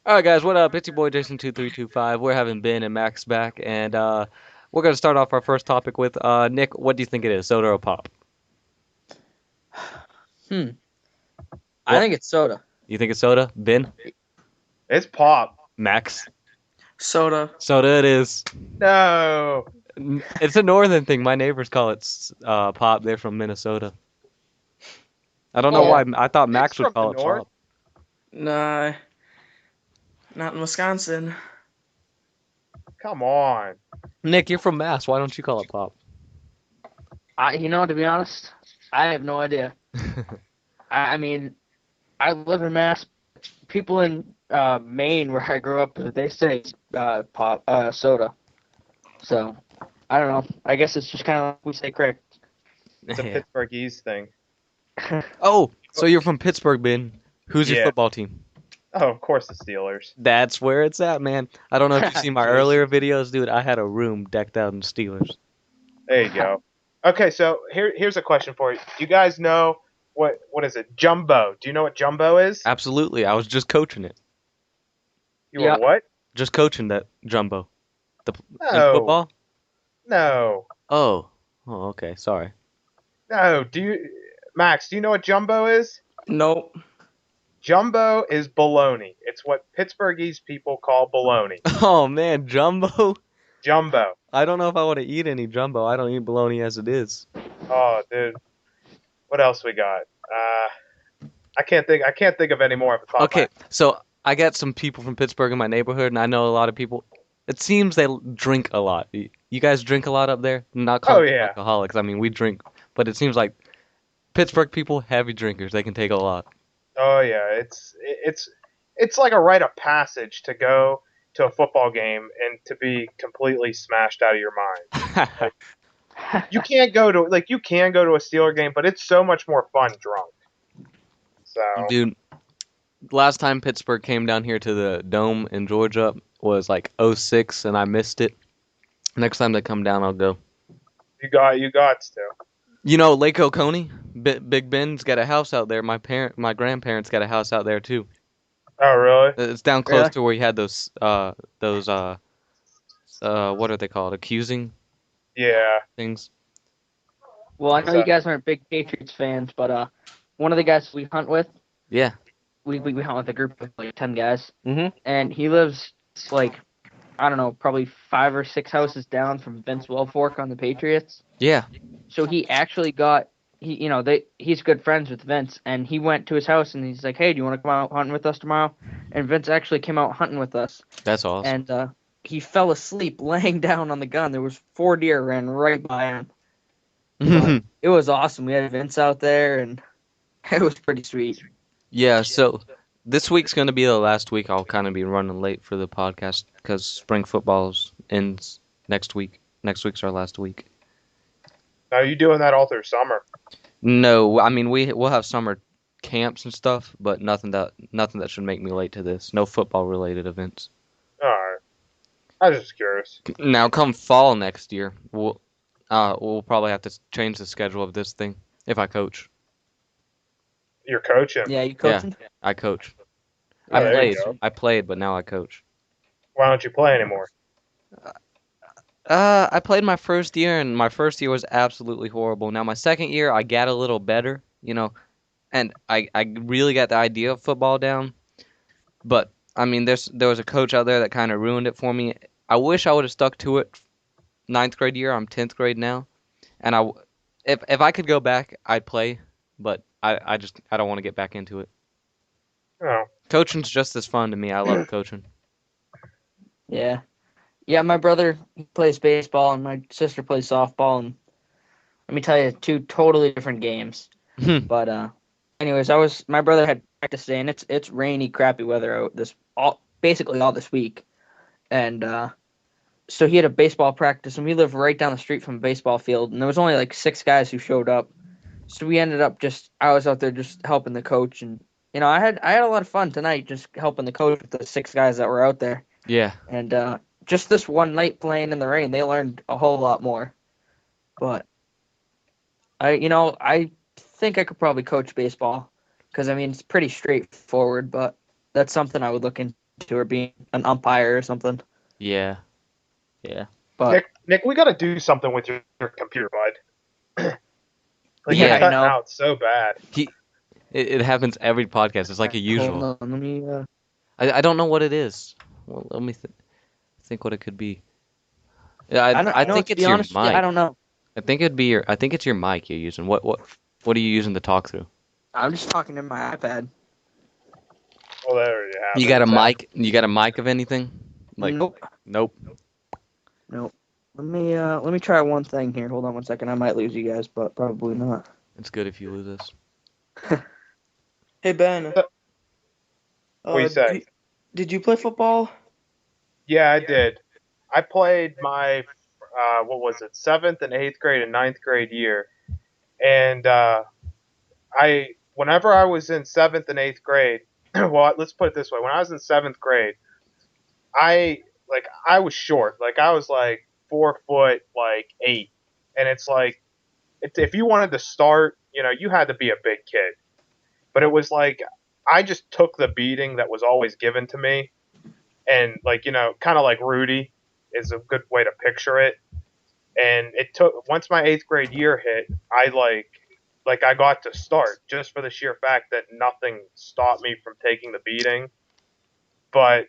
All right, guys, what up? It's your boy Jason2325. We're having Ben and Max back, and we're gonna start off our first topic with Nick. What do you think it is, soda or pop? Hmm. I What think it's soda. you think it's soda? Ben, It's pop. Max, Soda. soda. It is. No. It's a northern thing. My neighbors call it pop. They're from Minnesota. I don't know Well, why. Yeah. I thought it's Max would from the call it north. pop. Nah, not in Wisconsin. Come on. Nick, you're from Mass. Why don't you call it pop? To be honest, I have no idea. I mean, I live in Mass. People in Maine, where I grew up, they say pop soda. So I don't know. I guess it's just kind of like we say crick. It's a Yeah. Pittsburghese thing. Oh, so you're from Pittsburgh, Ben? Who's your Yeah. football team? Oh, of course the Steelers. That's where it's at, man. I don't know if you've seen my Jeez. earlier videos, dude. I had a room decked out in Steelers. There you go. Okay, so here's a question for you. Do you guys know what is it? Jumbo. Do you know what jumbo is? Absolutely. I was just coaching it. You were Yeah. what? Just coaching that jumbo. The in No. football? No. Oh. Oh, okay. Sorry. No. Max, do you know what jumbo is? Nope. Jumbo is baloney. It's what Pittsburghese people call baloney. Oh man, jumbo. Jumbo. I don't know if I want to eat any jumbo. I don't eat bologna as it is. Oh, dude. What else we got? I can't think of any more off the top of my Okay, head. so I got some people from Pittsburgh in my neighborhood, and I know a lot of people. It seems they drink a lot. You guys drink a lot up there? Not Oh calling you yeah. alcoholics. I mean, we drink, but it seems like Pittsburgh people, heavy drinkers. They can take a lot. Oh yeah. It's like a rite of passage to go to a football game and to be completely smashed out of your mind. Like you can go to a Steeler game, but it's so much more fun drunk. So Dude, last time Pittsburgh came down here to the Dome in Georgia was like '06, and I missed it. Next time they come down, I'll go. you got to. You know, Lake Oconee, Big Ben's got a house out there. My grandparents got a house out there too. Oh really? It's down close Really? to where you had those what are they called? Accusing Yeah. things. Well, I know you So guys aren't big Patriots fans, but one of the guys we hunt with, Yeah. we hunt with a group of like 10 guys, Mhm. and he lives like I don't know, probably 5 or 6 houses down from Vince Wilfork on the Patriots. Yeah. So he actually got he's good friends with Vince, and he went to his house and he's like, "Hey, do you want to come out hunting with us tomorrow?" And Vince actually came out hunting with us, That's awesome. and he fell asleep laying down on the gun. There was 4 deer ran right by him, but it was awesome. We had Vince out there, and it was pretty sweet. Yeah, so this week's gonna be the last week I'll kind of be running late for the podcast because spring football ends next week. Next week's our last week. now you doing that all through summer? No, I mean we'll have summer camps and stuff, but nothing that should make me late to this. No football related events. All right. I was just curious. Now come fall next year, we'll probably have to change the schedule of this thing if I coach. You're coaching. Yeah, you Yeah, coaching? I coach. I Oh, Yeah, there you played. that's go. I played, but now I coach. Why don't you play anymore? I played my first year, and my first year was absolutely horrible. Now my second year, I got a little better, and I really got the idea of football down. But I mean, there was a coach out there that kind of ruined it for me. I wish I would have stuck to it. Ninth grade year, I'm 10th grade now, and if I could go back, I'd play. But I don't want to get back into it. Oh, Coaching's just as fun to me. I love coaching. yeah. Yeah, my brother he plays baseball and my sister plays softball, and let me tell you, two totally different games. But anyways, my brother had practice today, and it's rainy, crappy weather out basically all this week, and so he had a baseball practice, and we live right down the street from a baseball field, and there was only like 6 guys who showed up, so we ended up just I was out there just helping the coach, and I had a lot of fun tonight just helping the coach with the 6 guys that were out there, Yeah. and just this one night playing in the rain, they learned a whole lot more, but. I think I could probably coach baseball because I mean it's pretty straightforward, but that's something I would look into to her being an umpire or something. Yeah. Yeah. But Nick, we got to do something with your computer, bud. Like yeah, you're I cutting know. out so bad. It happens every podcast. It's like a Hold usual. on, let me. I don't know what it is. Well, let me think what it could be. Yeah, I don't. I You know, think to be it's your honest with you, I mic. don't know. I think it's your mic you're using. What are you using to talk through? I'm just talking to my iPad. Well, there you have You it. got a It's out. mic? You got a mic of anything? Like Nope. nope. Nope. Let me try one thing here. Hold on one second. I might lose you guys, but probably not. It's good if you lose us. Hey Ben, What do you say? did you play football? Yeah, I did. I played my what was it, 7th and 8th grade and 9th grade year, and I whenever I was in 7th and 8th grade, well, let's put it this way: when I was in 7th grade, I was short, like I was like 4 foot like 8, and it's like if you wanted to start, you had to be a big kid, but it was like I just took the beating that was always given to me, and like kind of like Rudy is a good way to picture it. And it took once my 8th grade year hit, I like I got to start just for the sheer fact that nothing stopped me from taking the beating. But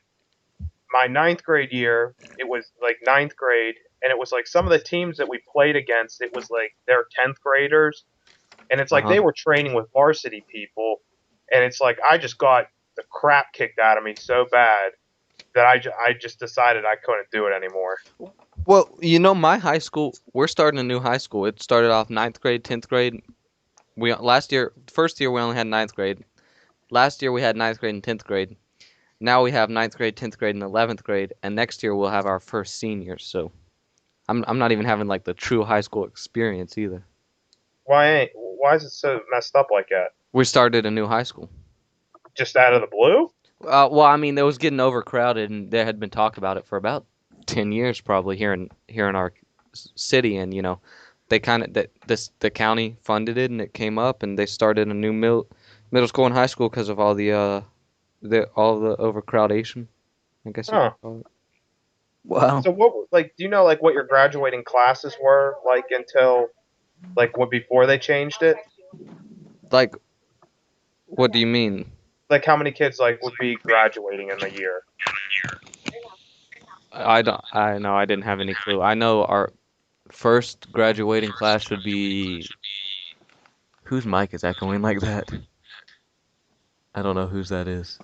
my 9th grade year, it was like 9th grade, and it was like some of the teams that we played against, it was like they're 10th graders, and it's like Uh-huh. they were training with varsity people, and it's like I just got the crap kicked out of me so bad that I just decided I couldn't do it anymore. Well, my high school, we're starting a new high school. It started off 9th grade, 10th grade. First year we only had 9th grade. Last year we had 9th grade and 10th grade. Now we have 9th grade, 10th grade, and 11th grade. And next year we'll have our first seniors. So I'm not even having like the true high school experience either. Why is it so messed up like that? We started a new high school. Just out of the blue? Well, I mean, it was getting overcrowded, and there had been talk about it for about 10 years, probably here in our city, and they kind of the county funded it, and it came up, and they started a new middle school and high school because of all the overcrowdation, I guess you Huh. could call it. Wow. So do you know like what your graduating classes were like until like what before they changed it? Like, what do you mean? Like how many kids like would be graduating in the year? I know I didn't have any clue. I know our first graduating class would be whose mic is echoing like that? I don't know whose that is.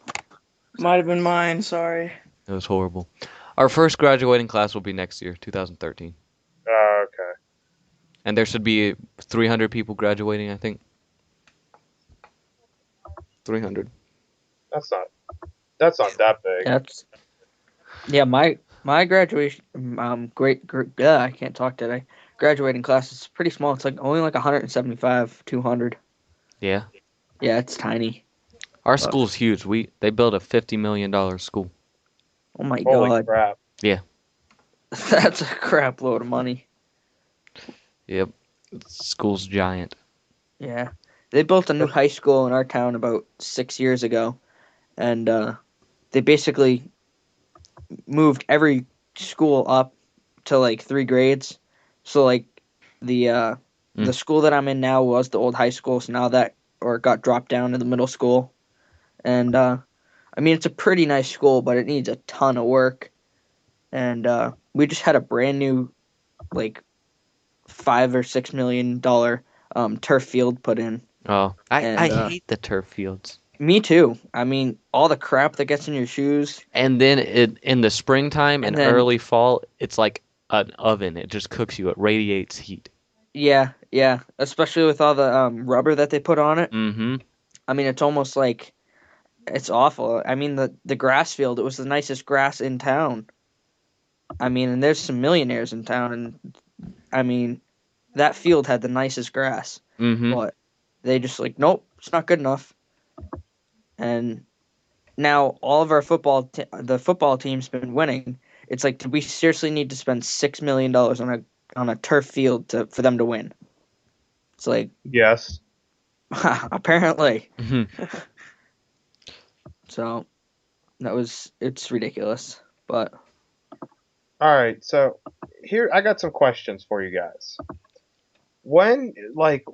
Might have been mine. Sorry. It was horrible. Our first graduating class will be next year, 2013. Okay. And there should be 300 people graduating, I think. 300. That's not that big. My graduation I can't talk today. Graduating class is pretty small. It's like only like 175, 200. Yeah. Yeah, it's tiny. Our school's huge. They built a $50 million school. Oh my Holy god. crap. That's a crap load of money. Yep. School's giant. Yeah. They built a new high school in our town about 6 years ago, and they basically moved every school up to like 3 grades. So like the the school that I'm in now was the old high school, so now that got dropped down to the middle school. And I mean it's a pretty nice school, but it needs a ton of work. And we just had a brand new like $5 or $6 million turf field put in. Oh, I And hate the turf fields. me too. I mean, all the crap that gets in your shoes. And then in the springtime and And then- early fall, it's like an oven. It just cooks you. It radiates heat. Yeah, especially with all the rubber that they put on it. Mm-hmm. I mean, it's almost like it's awful. I mean, the grass field, it was the nicest grass in town. I mean, and there's some millionaires in town, and I mean, that field had the nicest grass. Mm-hmm. But they just like, nope, it's not good enough. And now all of our the football team's been winning. It's like, do we seriously need to spend $6 million on a turf field for them to win? It's like, Yes. apparently. Mm-hmm. So, It's ridiculous. But All right, so here I got some questions for you guys. When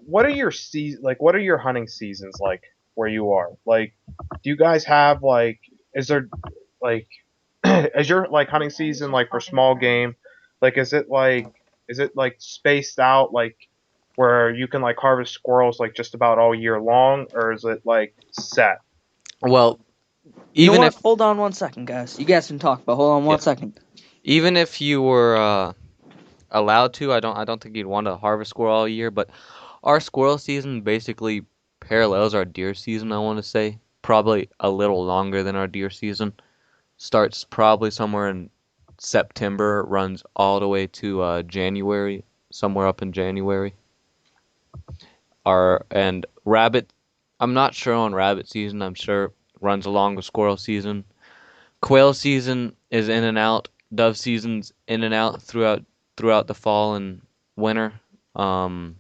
what are your what are your hunting seasons like where you are? Like, do you guys have is there like is your hunting season for small game? Like, is it spaced out where you can harvest squirrels just about all year long, or is it set? Well, you know even what? if Hold on one second, guys. You guys can talk, but hold on yeah, one second. even if you were allowed to, I don't think you'd want to harvest squirrel all year. But our squirrel season basically parallels our deer season. I want to say probably a little longer than our deer season. Starts probably somewhere in September, runs all the way to January, somewhere up in January. And rabbit, I'm not sure on rabbit season. I'm sure runs along with squirrel season. Quail season is in and out. Dove season's in and out throughout the fall and winter. Um,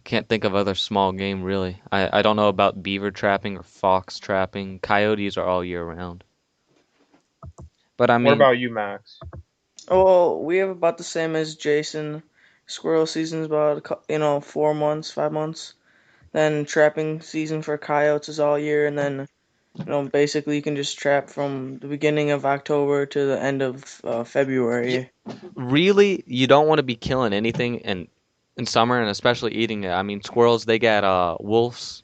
can't think of other small game really. I don't know about beaver trapping or fox trapping. Coyotes are all year round. But I What mean, about you, Max? Oh, we have about the same as Jason. Squirrel season's about 4 months, 5 months. Then trapping season for coyotes is all year, and then basically you can just trap from the beginning of October to the end of y- February. really, you don't want to be killing anything in summer and especially eating it. I mean, squirrels they got wolves.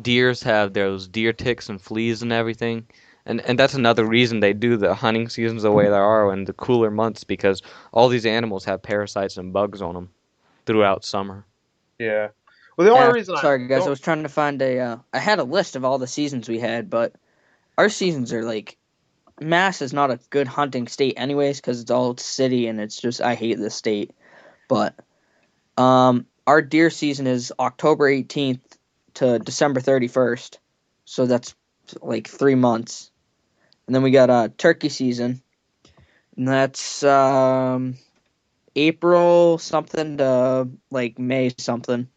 Deers have those deer ticks and fleas and everything. And that's another reason they do the hunting seasons the way they are in the cooler months because all these animals have parasites and bugs on them throughout summer. Yeah. Well, the only Yeah, reason I sorry guys. I don't. was trying to find a. I had a list of all the seasons we had, but our seasons are Mass is not a good hunting state, anyways, because it's all city and it's just I hate this state. But our deer season is October 18th to December 31st, so that's 3 months. And then we got turkey season, and that's April something to May something.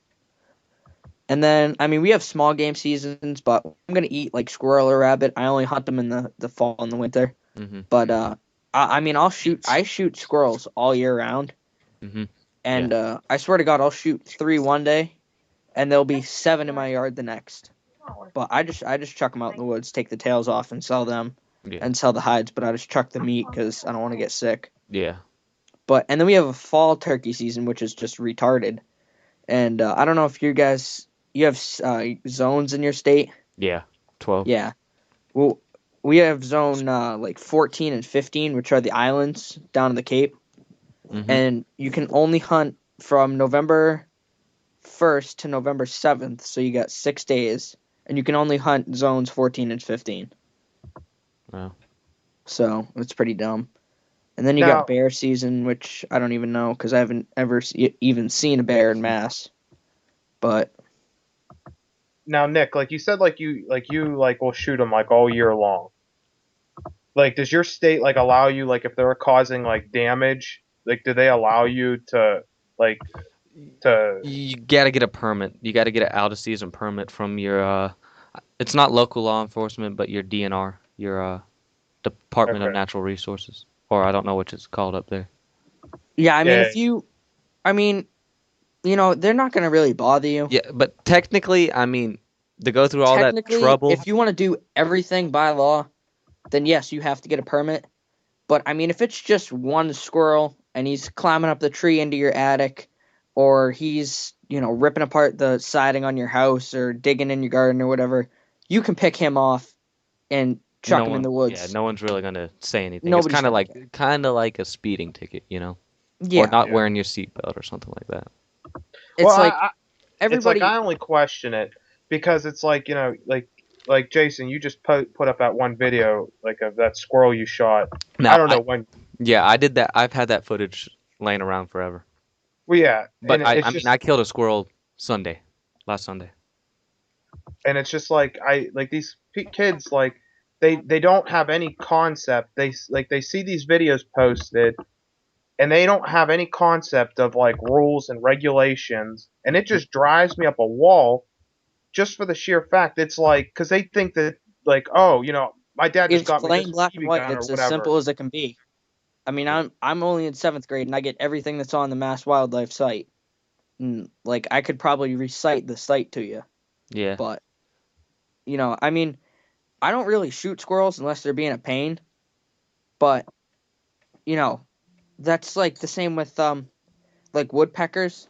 And then I mean we have small game seasons, but I'm gonna eat squirrel or rabbit. I only hunt them in the fall and the winter. Hmm. But I mean I shoot squirrels all year round, Hmm. Yeah. and I swear to God I'll shoot 3 one day, and there'll be 7 in my yard the next. But I just chuck them out in the woods, take the tails off, and sell them, Yeah. and sell the hides. But I just chuck the meat because I don't want to get sick. Yeah. And then we have a fall turkey season, which is just retarded. And I don't know if you have zones in your state. Yeah. 12. Yeah. Well, we have zone 14 and 15, which are the islands down in the Cape, Hmm. and you can only hunt from November 1st to November 7th, so you got 6 days, and you can only hunt zones 14 and 15. Wow. So it's pretty dumb. And then you Now, got bear season, which I don't even know because I haven't ever even seen a bear in mass. But Nick, like you said, you will shoot them all year long. Does your state allow you if they're causing damage? Do they allow you to like to? You gotta get a permit. You gotta get an out of season permit from your it's not local law enforcement, but your DNR, your Department of Okay. Natural Resources, or I don't know what it's called up there. yeah, I mean, Yeah. I mean, they're not gonna really bother you. Yeah, but technically, I mean, to go through all that Technically, trouble. if you want to do everything by law, then yes, you have to get a permit. But I mean, if it's just one squirrel and he's climbing up the tree into your attic, or he's, ripping apart the siding on your house or digging in your garden or whatever, you can pick him off and chuck No him in one, the yeah, woods. no one's really gonna say anything. It's Nobody's gonna care. kind of like a speeding ticket, or Yeah, not Yeah. wearing your seatbelt or something like that. Well, it's like it's like everybody. I only question it because it's like Jason, you just put up that one video of that squirrel you shot. I Now, don't know when. yeah, I did that. I've had that footage laying around forever. Well, yeah, But and I, it's I mean, I just killed a squirrel last Sunday. these kids they don't have any concept. They see these videos posted and they don't have any concept of rules and regulations, and it just drives me up a wall just for the sheer fact it's because they think that like, oh, my dad just It's got me this plain black and BB white. gun or It's as whatever. simple as it can be. I mean, I'm only in 7th grade, and I get everything that's on the Mass Wildlife site. And, like, I could probably recite the site to you. Yeah. But, I mean, I don't really shoot squirrels unless they're being a pain. But, that's, like, the same with, like, woodpeckers.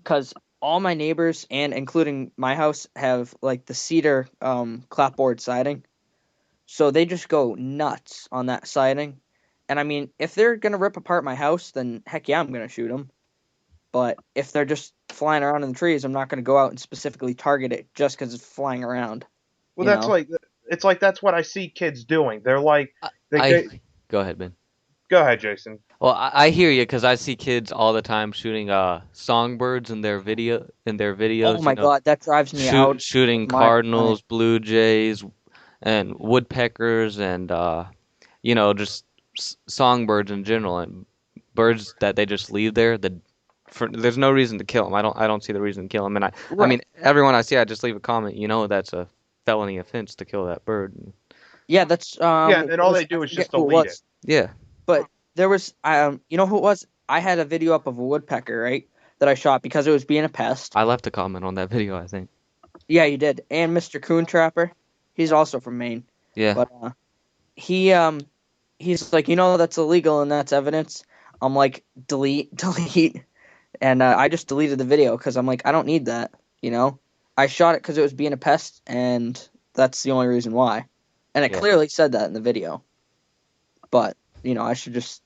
Because all my neighbors, and including my house, have, like, the cedar clapboard siding. So they just go nuts on that siding. And I mean, if they're going to rip apart my house, then heck yeah, I'm going to shoot them. But if they're just flying around in the trees, I'm not going to go out and specifically target it just because it's flying around. Well, that's like it's like that's what I see kids doing. They're like, Go ahead, Ben. Go ahead, Jason. Well, I hear you because I see kids all the time shooting songbirds in their videos. Oh my God, that drives me out. Shooting cardinals, blue jays, and woodpeckers, and just songbirds in general, and birds that they just leave there. There's no reason to kill them. I don't see the reason to kill them. And I mean, everyone I see, I just leave a comment. That's a felony offense to kill that bird. Yeah, that's and all they do is just delete it. Yeah. But there was you know who it was? I had a video up of a woodpecker, right? That I shot because it was being a pest. I left a comment on that video, I think. Yeah, you did. And Mr. Coon Trapper, he's also from Maine. Yeah. But he's like, that's illegal and that's evidence. I'm like, delete. And I just deleted the video because I'm like, I don't need that, I shot it because it was being a pest, and that's the only reason why. And it clearly said that in the video. But, I should just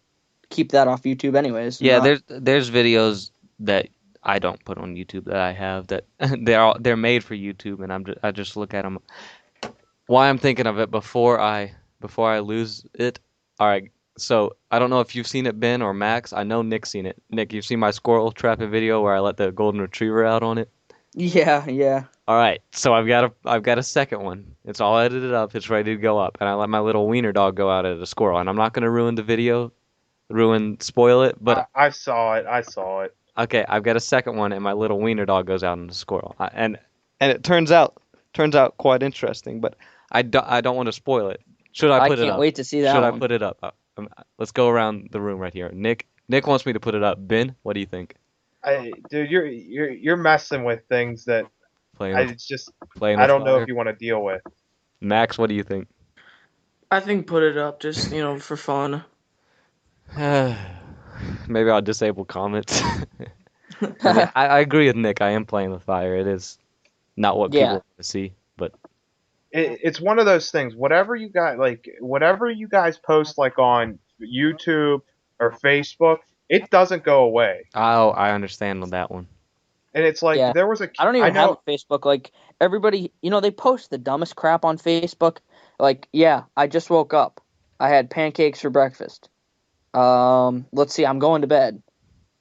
keep that off YouTube anyways. Yeah, there's videos that I don't put on YouTube that I have that they're made for YouTube, and I just look at them. Why I'm thinking of it before I lose it. All right. So, I don't know if you've seen it, Ben or Max. I know Nick's seen it. Nick, you've seen my squirrel trapping video where I let the golden retriever out on it? Yeah. All right. So, I've got a second one. It's all edited up. It's ready to go up. And I let my little wiener dog go out at a squirrel. And I'm not going to ruin the video, spoil it, but I saw it. Okay, I've got a second one, and my little wiener dog goes out on the squirrel. And it turns out quite interesting, but I don't want to spoil it. Should I put it up? I can't wait to see that. Should I put it up? Let's go around the room right here. Nick wants me to put it up. Ben, what do you think? Dude, you're messing with things that I don't know if you want to deal with. Max, what do you think? I think put it up just for fun. Maybe I'll disable comments. I agree with Nick. I am playing with fire. It is not what people want to see, but it's one of those things. Whatever you guys post like on YouTube or Facebook, it doesn't go away. Oh, I understand on that one. And it's like there was a. I don't even have Facebook. Like everybody, they post the dumbest crap on Facebook. Like, I just woke up. I had pancakes for breakfast. Let's see, I'm going to bed.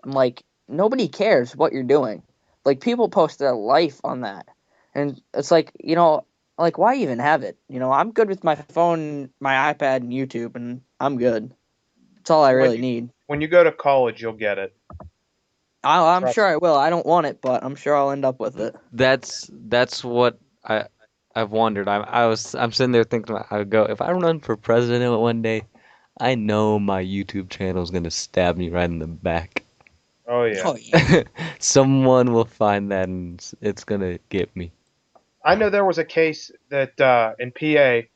I'm like, nobody cares what you're doing. Like, people post their life on that. And it's like, like, why even have it? I'm good with my phone, my iPad, and YouTube, and I'm good. That's all I really need. When you go to college, you'll get it. I'm sure I will. I don't want it, but I'm sure I'll end up with it. That's what I've wondered. I'm sitting there thinking, I go, if I run for president one day, I know my YouTube channel is gonna stab me right in the back. Oh yeah. Someone will find that and it's gonna get me. I know there was a case that in PA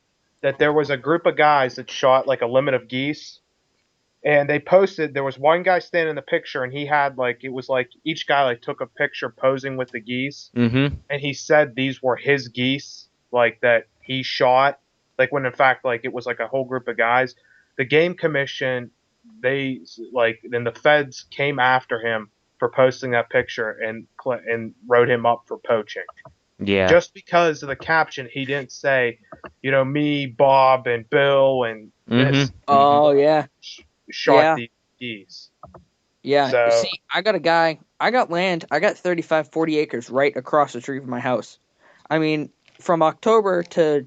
that there was a group of guys that shot like a limit of geese, and they posted. There was one guy standing in the picture, and he had it was like each guy took a picture posing with the geese, and he said these were his geese, that he shot, when in fact it was a whole group of guys. The game commission, then the feds came after him for posting that picture and wrote him up for poaching. Yeah. Just because of the caption, he didn't say, me, Bob, and Bill, and this. Oh yeah. Shot these geese. Yeah. So, see, I got land. I got 35, 40 acres right across the street from my house. I mean, from October to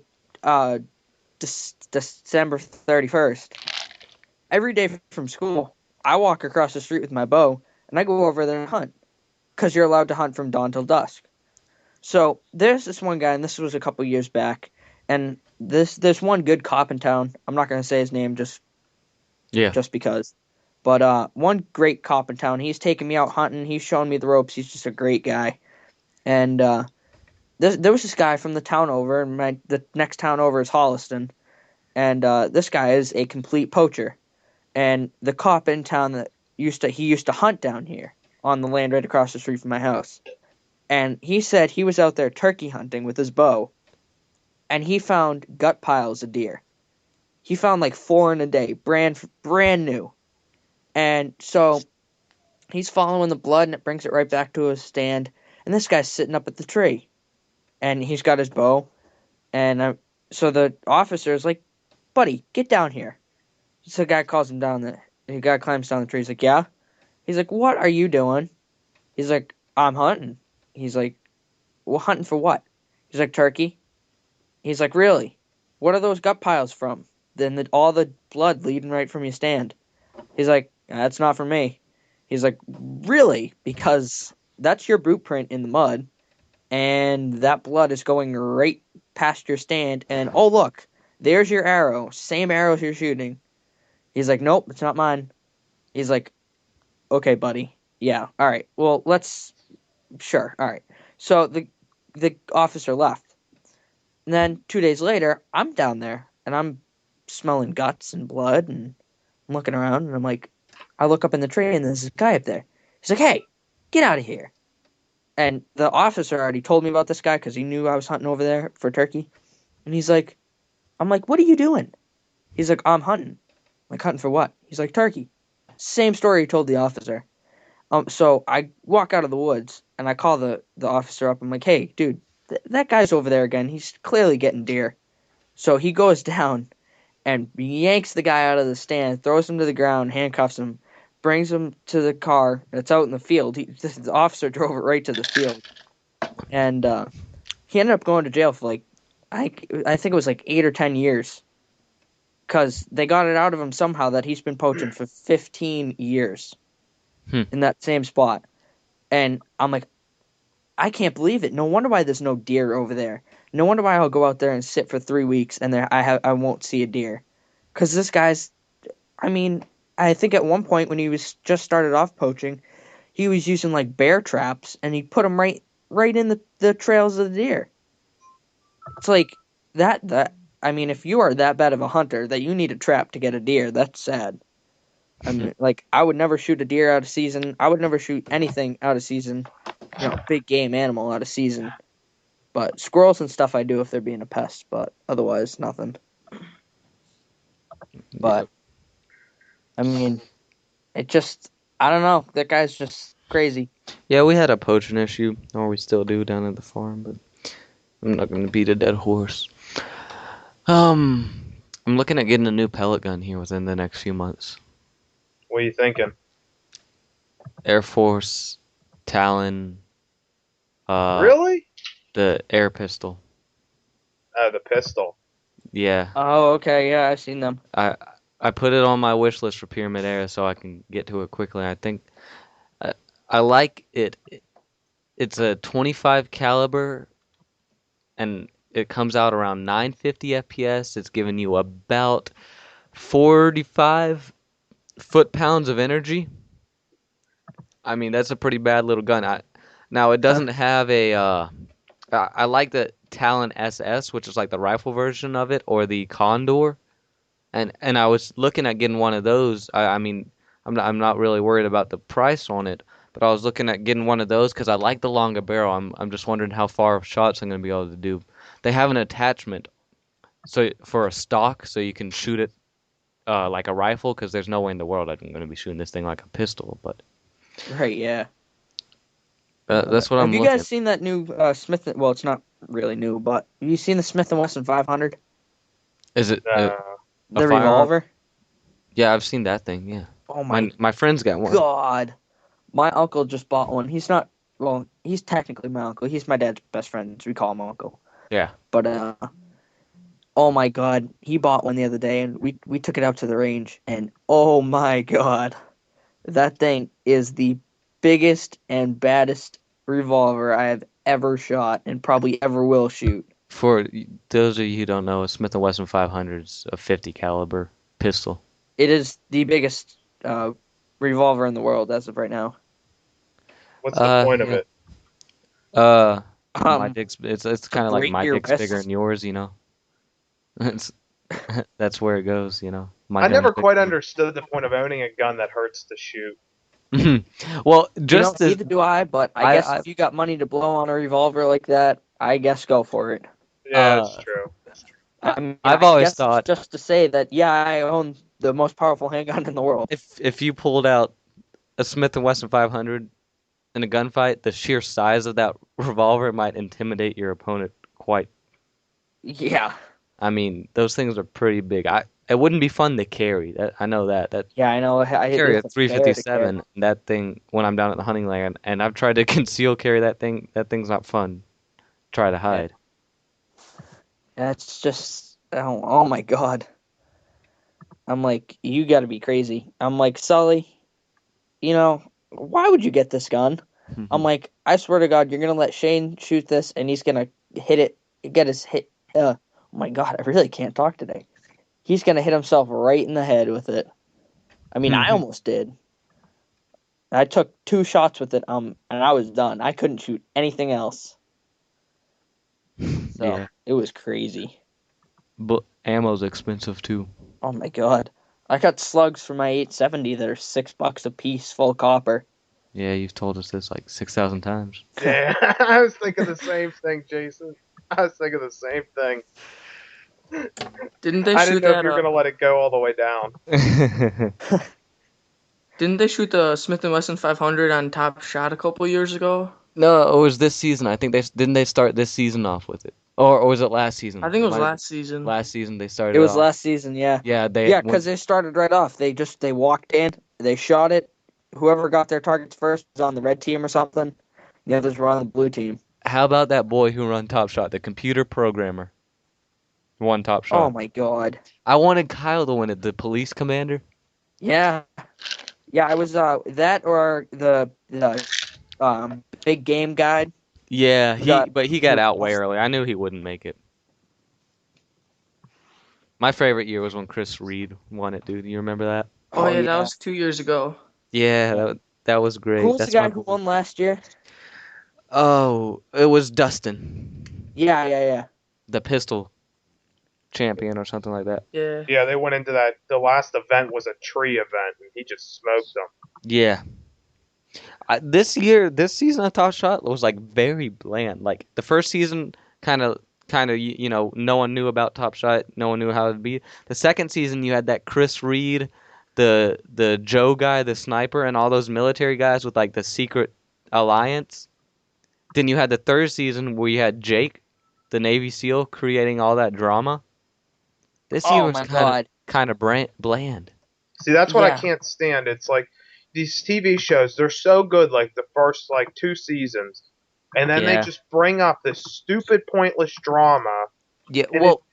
December 31st, every day from school, I walk across the street with my bow, and I go over there and hunt. Because you're allowed to hunt from dawn till dusk. So, there's this one guy, and this was a couple years back, and there's one good cop in town. I'm not gonna say his name just Yeah. because, but one great cop in town. He's taking me out hunting. He's showing me the ropes. He's just a great guy. And there was this guy from the town over, and the next town over is Holliston, and this guy is a complete poacher. And the cop in town that used to hunt down here on the land right across the street from my house. And he said he was out there turkey hunting with his bow, and he found gut piles of deer. He found like 4 in a day, brand new. And so he's following the blood, and it brings it right back to his stand. And this guy's sitting up at the tree, and he's got his bow. And so the officer is like, "Buddy, get down here." So the guy calls him down. The guy climbs down the tree. He's like, "Yeah." He's like, "What are you doing?" He's like, "I'm hunting." He's like, "Well, hunting for what?" He's like, "Turkey." He's like, "Really? What are those gut piles from? Then all the blood leading right from your stand." He's like, "That's not for me." He's like, "Really? Because that's your boot print in the mud, and that blood is going right past your stand. And oh, look, there's your arrow. Same arrows you're shooting." He's like, "Nope, it's not mine." He's like, "Okay, buddy. Yeah, all right. Well, sure, all right." So the officer left. And then 2 days later, I'm down there, and I'm smelling guts and blood, and I'm looking around, and I look up in the tree, and there's this guy up there. He's like, "Hey, get out of here." And the officer already told me about this guy because he knew I was hunting over there for turkey. And I'm like, "What are you doing?" He's like, "I'm hunting." I'm like, "Hunting for what?" He's like, "Turkey." Same story he told the officer. So I walk out of the woods, and I call the officer up. I'm like, "Hey, dude, that guy's over there again. He's clearly getting deer." So he goes down and yanks the guy out of the stand, throws him to the ground, handcuffs him, brings him to the car that's out in the field. The officer drove it right to the field, and he ended up going to jail for I think it was like 8 or 10 years, because they got it out of him somehow that he's been poaching for 15 years Hmm. in that same spot. And I'm like, I can't believe it. No wonder why there's no deer over there. No wonder why I'll go out there and sit for 3 weeks and I won't see a deer. Because this guy's, I mean, I think at one point when he was just started off poaching, he was using like bear traps, and he put them right in the trails of the deer. It's like that. I mean, if you are that bad of a hunter that you need a trap to get a deer, that's sad. I mean, like, I would never shoot a deer out of season. I would never shoot anything out of season. Big game animal out of season. But squirrels and stuff I do if they're being a pest, but otherwise nothing. But I mean, I don't know. That guy's just crazy. Yeah, we had a poaching issue, or we still do down at the farm, but I'm not going to beat a dead horse. I'm looking at getting a new pellet gun here within the next few months. What are you thinking? Air Force, Talon, Really? the air pistol. The pistol. Yeah, Oh, okay. Yeah, I've seen them. I put it on my wish list for Pyramid Air so I can get to it quickly. I think I like it. It's a 25 caliber, and it comes out around 950 FPS. It's giving you about 45 foot-pounds of energy. I mean, that's a pretty bad little gun. Now, it doesn't have a... I like the Talon SS, which is like the rifle version of it, or the Condor. And I was looking at getting one of those. I mean, I'm not really worried about the price on it, but I was looking at getting one of those because I like the longer barrel. I'm just wondering how far shots I'm going to be able to do. They have an attachment for a stock, so you can shoot it like a rifle, because there's no way in the world I'm going to be shooting this thing like a pistol. But Right, yeah. that's what I'm Have you looking. guys seen that new Smith? Well, it's not really new, but have you seen the Smith & Wesson 500? Is it Uh, The firearm? revolver? Yeah, I've seen that thing. Yeah, Oh my my friend's got one. God. My uncle just bought one. He's not, well, he's technically my uncle. He's my dad's best friend, so we call him uncle. Yeah. But, oh my God, he bought one the other day, and we took it out to the range, and oh my God, that thing is the biggest and baddest revolver I have ever shot and probably ever will shoot. For those of you who don't know, a Smith & Wesson 500 is a 50 caliber pistol. It is the biggest revolver in the world as of right now. What's the point of Yeah. it? My dick's it's kind of like break my your dick's bigger wrists. than yours, you know. It's that's where it goes, you know. My I gun's never bigger quite than understood the point of owning a gun that hurts to shoot. yours. Well, just Neither do I, but I guess I if you got money to blow on a revolver like that, I guess go for it. Yeah, that's true. I mean, I've I always guess it's thought just to say that, yeah, I own the most powerful handgun in the world. if you pulled out a Smith & Wesson 500 in a gunfight, the sheer size of that revolver might intimidate your opponent quite. Yeah. I mean, those things are pretty big. It wouldn't be fun to carry. I know that. Yeah, I know. I carry a It's a bear to carry. 357. That thing when I'm down at the hunting land, and I've tried to conceal carry that thing. That thing's not fun. Try to hide. That's just, oh my God. I'm like, you got to be crazy. I'm like, Sully, why would you get this gun? I'm like, I swear to God, you're gonna let Shane shoot this, and he's gonna get his hit. Oh my God, I really can't talk today. He's gonna hit himself right in the head with it. I mean, I almost did. I took 2 shots with it, and I was done. I couldn't shoot anything else. So Yeah. it was crazy. But ammo's expensive too. Oh my God, I got slugs for my 870 that are $6 a piece, full copper. Yeah, you've told us this like 6,000 times. Yeah, I was thinking the same thing, Jason. I was thinking the same thing. Didn't they I shoot didn't know if that? you were gonna let it go all the way down. Didn't they shoot the Smith & Wesson 500 on Top Shot a couple years ago? No, it was this season. I think they start this season off with it, or was it last season? I think it was Might have last season. been last season they started. It was off. last season, yeah. Yeah, Yeah, because they started right off. They walked in, they shot it. Whoever got their targets first was on the red team or something. The others were on the blue team. How about that boy who run Top Shot, the computer programmer? Won Top Shot. Oh my God. I wanted Kyle to win it, the police commander. Yeah. Yeah, I was that or the big game guide. Yeah, But he got out way early. I knew he wouldn't make it. My favorite year was when Chris Reed won it, dude. You remember that? Oh yeah, that was 2 years ago. Yeah, that was great. Who was That's the guy my who boy. won last year? Oh, it was Dustin, Yeah. the pistol champion or something like that. Yeah. Yeah, they went into that. The last event was a tree event, and he just smoked them. Yeah. This season of Top Shot was like very bland. Like the first season, kind of, no one knew about Top Shot. No one knew how it'd be. The second season, you had that Chris Reed, the Joe guy, the sniper, and all those military guys with like the secret alliance. Then you had the third season where you had Jake, the Navy SEAL, creating all that drama. This year was kind of bland. See, that's what I Yeah. can't stand. It's like these TV shows, they're so good like the first like 2 seasons, and then they Yeah. just bring up this stupid pointless drama. Yeah. And Well,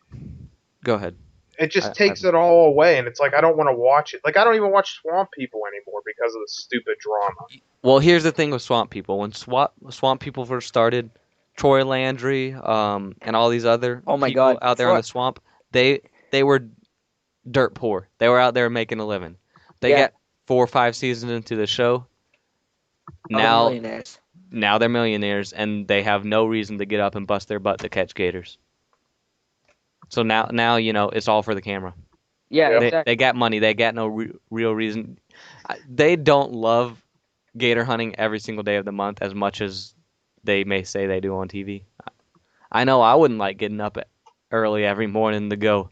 go ahead. It just takes it all away, and it's like I don't want to watch it. Like I don't even watch Swamp People anymore because of the stupid drama. Well, here's the thing with Swamp People. When Swamp People first started, Troy Landry, and all these other Oh my people God, out there in the swamp, they were dirt poor. They were out there making a living. They Yeah. got 4 or 5 seasons into the show. Other Now millionaires. they're millionaires, and they have no reason to get up and bust their butt to catch gators. So now it's all for the camera. Yeah, Yep. exactly. They got money. They got no real reason. They don't love gator hunting every single day of the month as much as they may say they do on TV. I know I wouldn't like getting up early every morning to go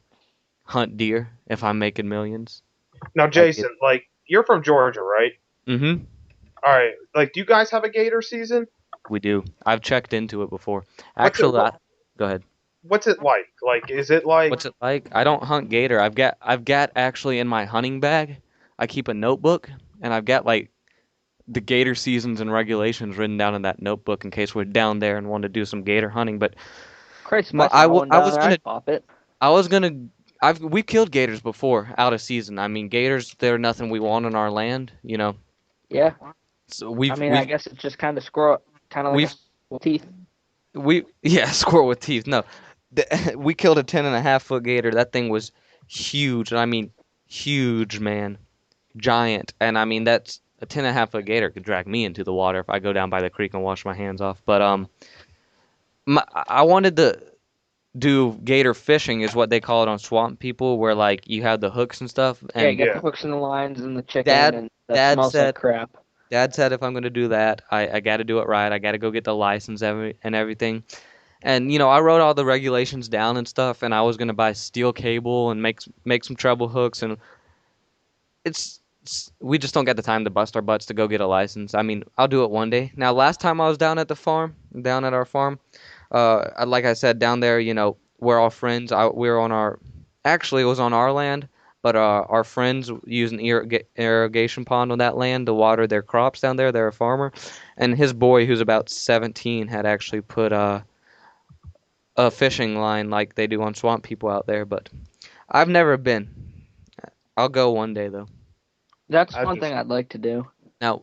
hunt deer if I'm making millions. Now, Jason, like you're from Georgia, right? Mm-hmm. All right. Like, do you guys have a gator season? We do. I've checked into it before. Actually, go ahead. What's it like? Like, is it like? What's it like? I don't hunt gator. I've got actually in my hunting bag, I keep a notebook, and I've got like the gator seasons and regulations written down in that notebook in case we're down there and want to do some gator hunting. But Christ, pop it. we've killed gators before out of season. I mean, gators, they're nothing we want on our land, you know. Yeah. So I guess it's just kind of squirrel, kind of like we've- with teeth. squirrel with teeth. No, we killed a 10.5 foot gator. That thing was huge. And I mean, huge, man. Giant. And I mean, that's a 10.5 foot gator could drag me into the water if I go down by the creek and wash my hands off. But I wanted to do gator fishing, is what they call it on Swamp People, where like you have the hooks and stuff. Yeah, you And got Yeah. the hooks and the lines and the chicken, Dad, and that Dad smells like said, crap. Dad said if I'm gonna do that, I got to do it right. I got to go get the license and everything. And I wrote all the regulations down and stuff, and I was gonna buy steel cable and make some treble hooks, and we just don't get the time to bust our butts to go get a license. I mean, I'll do it one day. Now, last time I was down at our farm, like I said, down there, we're all friends. We were on actually it was on our land, but our friends use an irrigation pond on that land to water their crops down there. They're a farmer, and his boy, who's about 17, had actually put a fishing line like they do on Swamp People out there. But I've never been. I'll go one day though. That's I one just thing I'd like to do. Now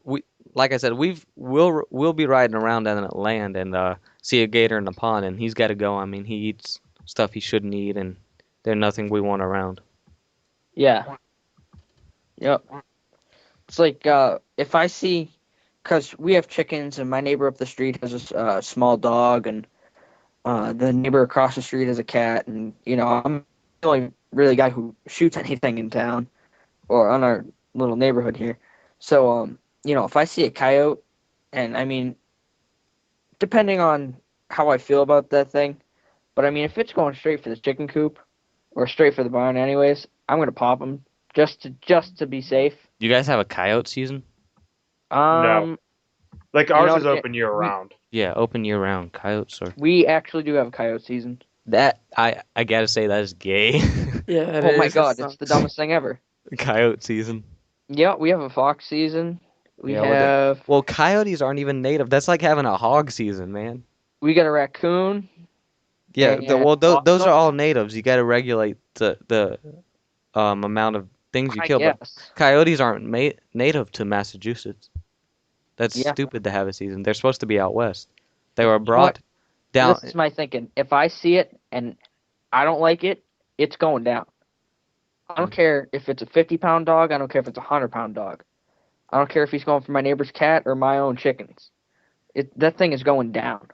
like I said, we'll be riding around down that land and see a gator in the pond, and he's got to go. I mean, he eats stuff he shouldn't eat, and there's nothing we want around. Yeah. Yep. It's like if I see, because we have chickens, and my neighbor up the street has a small dog, and the neighbor across the street has a cat, and I'm the only really guy who shoots anything in town or on our little neighborhood here. So if I see a coyote, and I mean, depending on how I feel about that thing, but I mean, if it's going straight for the chicken coop or straight for the barn, anyways, I'm gonna pop them just to be safe. You guys have a coyote season? No. Like You ours know, is open year we- round. Yeah, open year round. Coyotes are we actually do have a coyote season. that I gotta say that is gay. Yeah, it Oh my is. god, it's the dumbest thing ever. Coyote season. Yeah, we have a fox season. We Yeah, well, have Well, coyotes aren't even native. That's like having a hog season, man. we got a raccoon. Yeah, And those are possum? all natives. You got to regulate the amount of things you I kill. But guess. coyotes aren't native to Massachusetts. That's Yeah. stupid to have a season. They're supposed to be out west. They were You know brought what? down. This is my thinking. If I see it and I don't like it, it's going down. I don't care if it's a 50-pound dog. I don't care if it's a 100-pound dog. I don't care if he's going for my neighbor's cat or my own chickens. That thing is going down.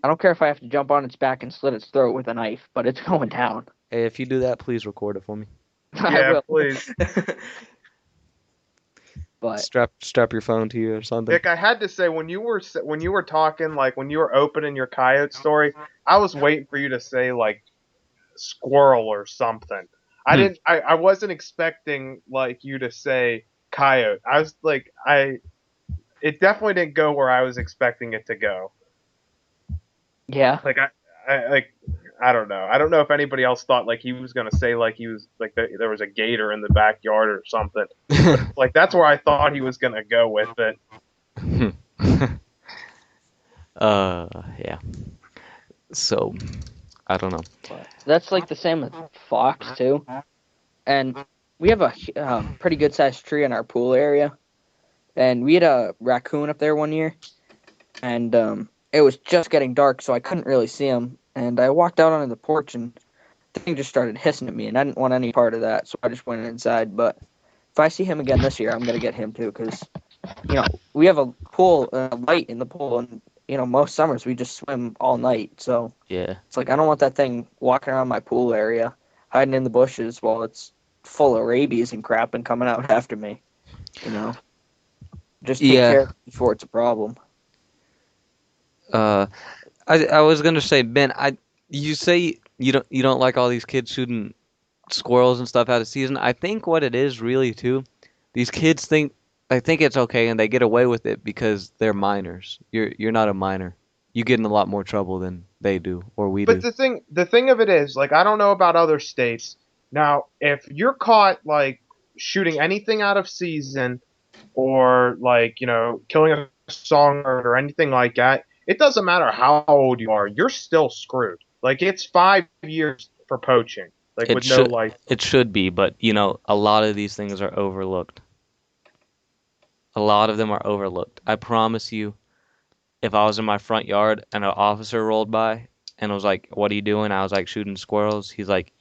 I don't care if I have to jump on its back and slit its throat with a knife, but it's going down. Hey, if you do that, please record it for me. I Yeah, will. please. But Strap your phone to you or something. Nick, I had to say when you were talking, like when you were opening your coyote story, I was waiting for you to say like squirrel or something. I didn't. I wasn't expecting like you to say coyote. I was like It definitely didn't go where I was expecting it to go. yeah, Like I don't know. I don't know if anybody else thought like he was gonna say like he was like there was a gator in the backyard or something. Like that's where I thought he was gonna go with it. Yeah. So, I don't know. that's like the same with fox too. And we have a pretty good sized tree in our pool area. And we had a raccoon up there one year, and it was just getting dark, so I couldn't really see him. And I walked out onto the porch, and the thing just started hissing at me, and I didn't want any part of that, so I just went inside. But if I see him again this year, I'm gonna get him too, because we have a pool, light in the pool, and most summers we just swim all night. So Yeah. it's like I don't want that thing walking around my pool area, hiding in the bushes while it's full of rabies and crap and coming out after me. Just take Yeah. care of it before it's a problem. I was gonna say, Ben, you say you don't like all these kids shooting squirrels and stuff out of season. I think what it is really too, these kids think it's okay and they get away with it because they're minors. You're not a minor. You get in a lot more trouble than they do or we But do. the thing of it is, like, I don't know about other states. Now, if you're caught like shooting anything out of season, or like killing a songbird or anything like that, it doesn't matter how old you are. You're still screwed. Like it's 5 years for poaching, like It with no should life. it should be, but a lot of these things are overlooked. A lot of them are overlooked. I promise you, if I was in my front yard and an officer rolled by, and was like, "What are you doing?" I was like, "Shooting squirrels." He's like,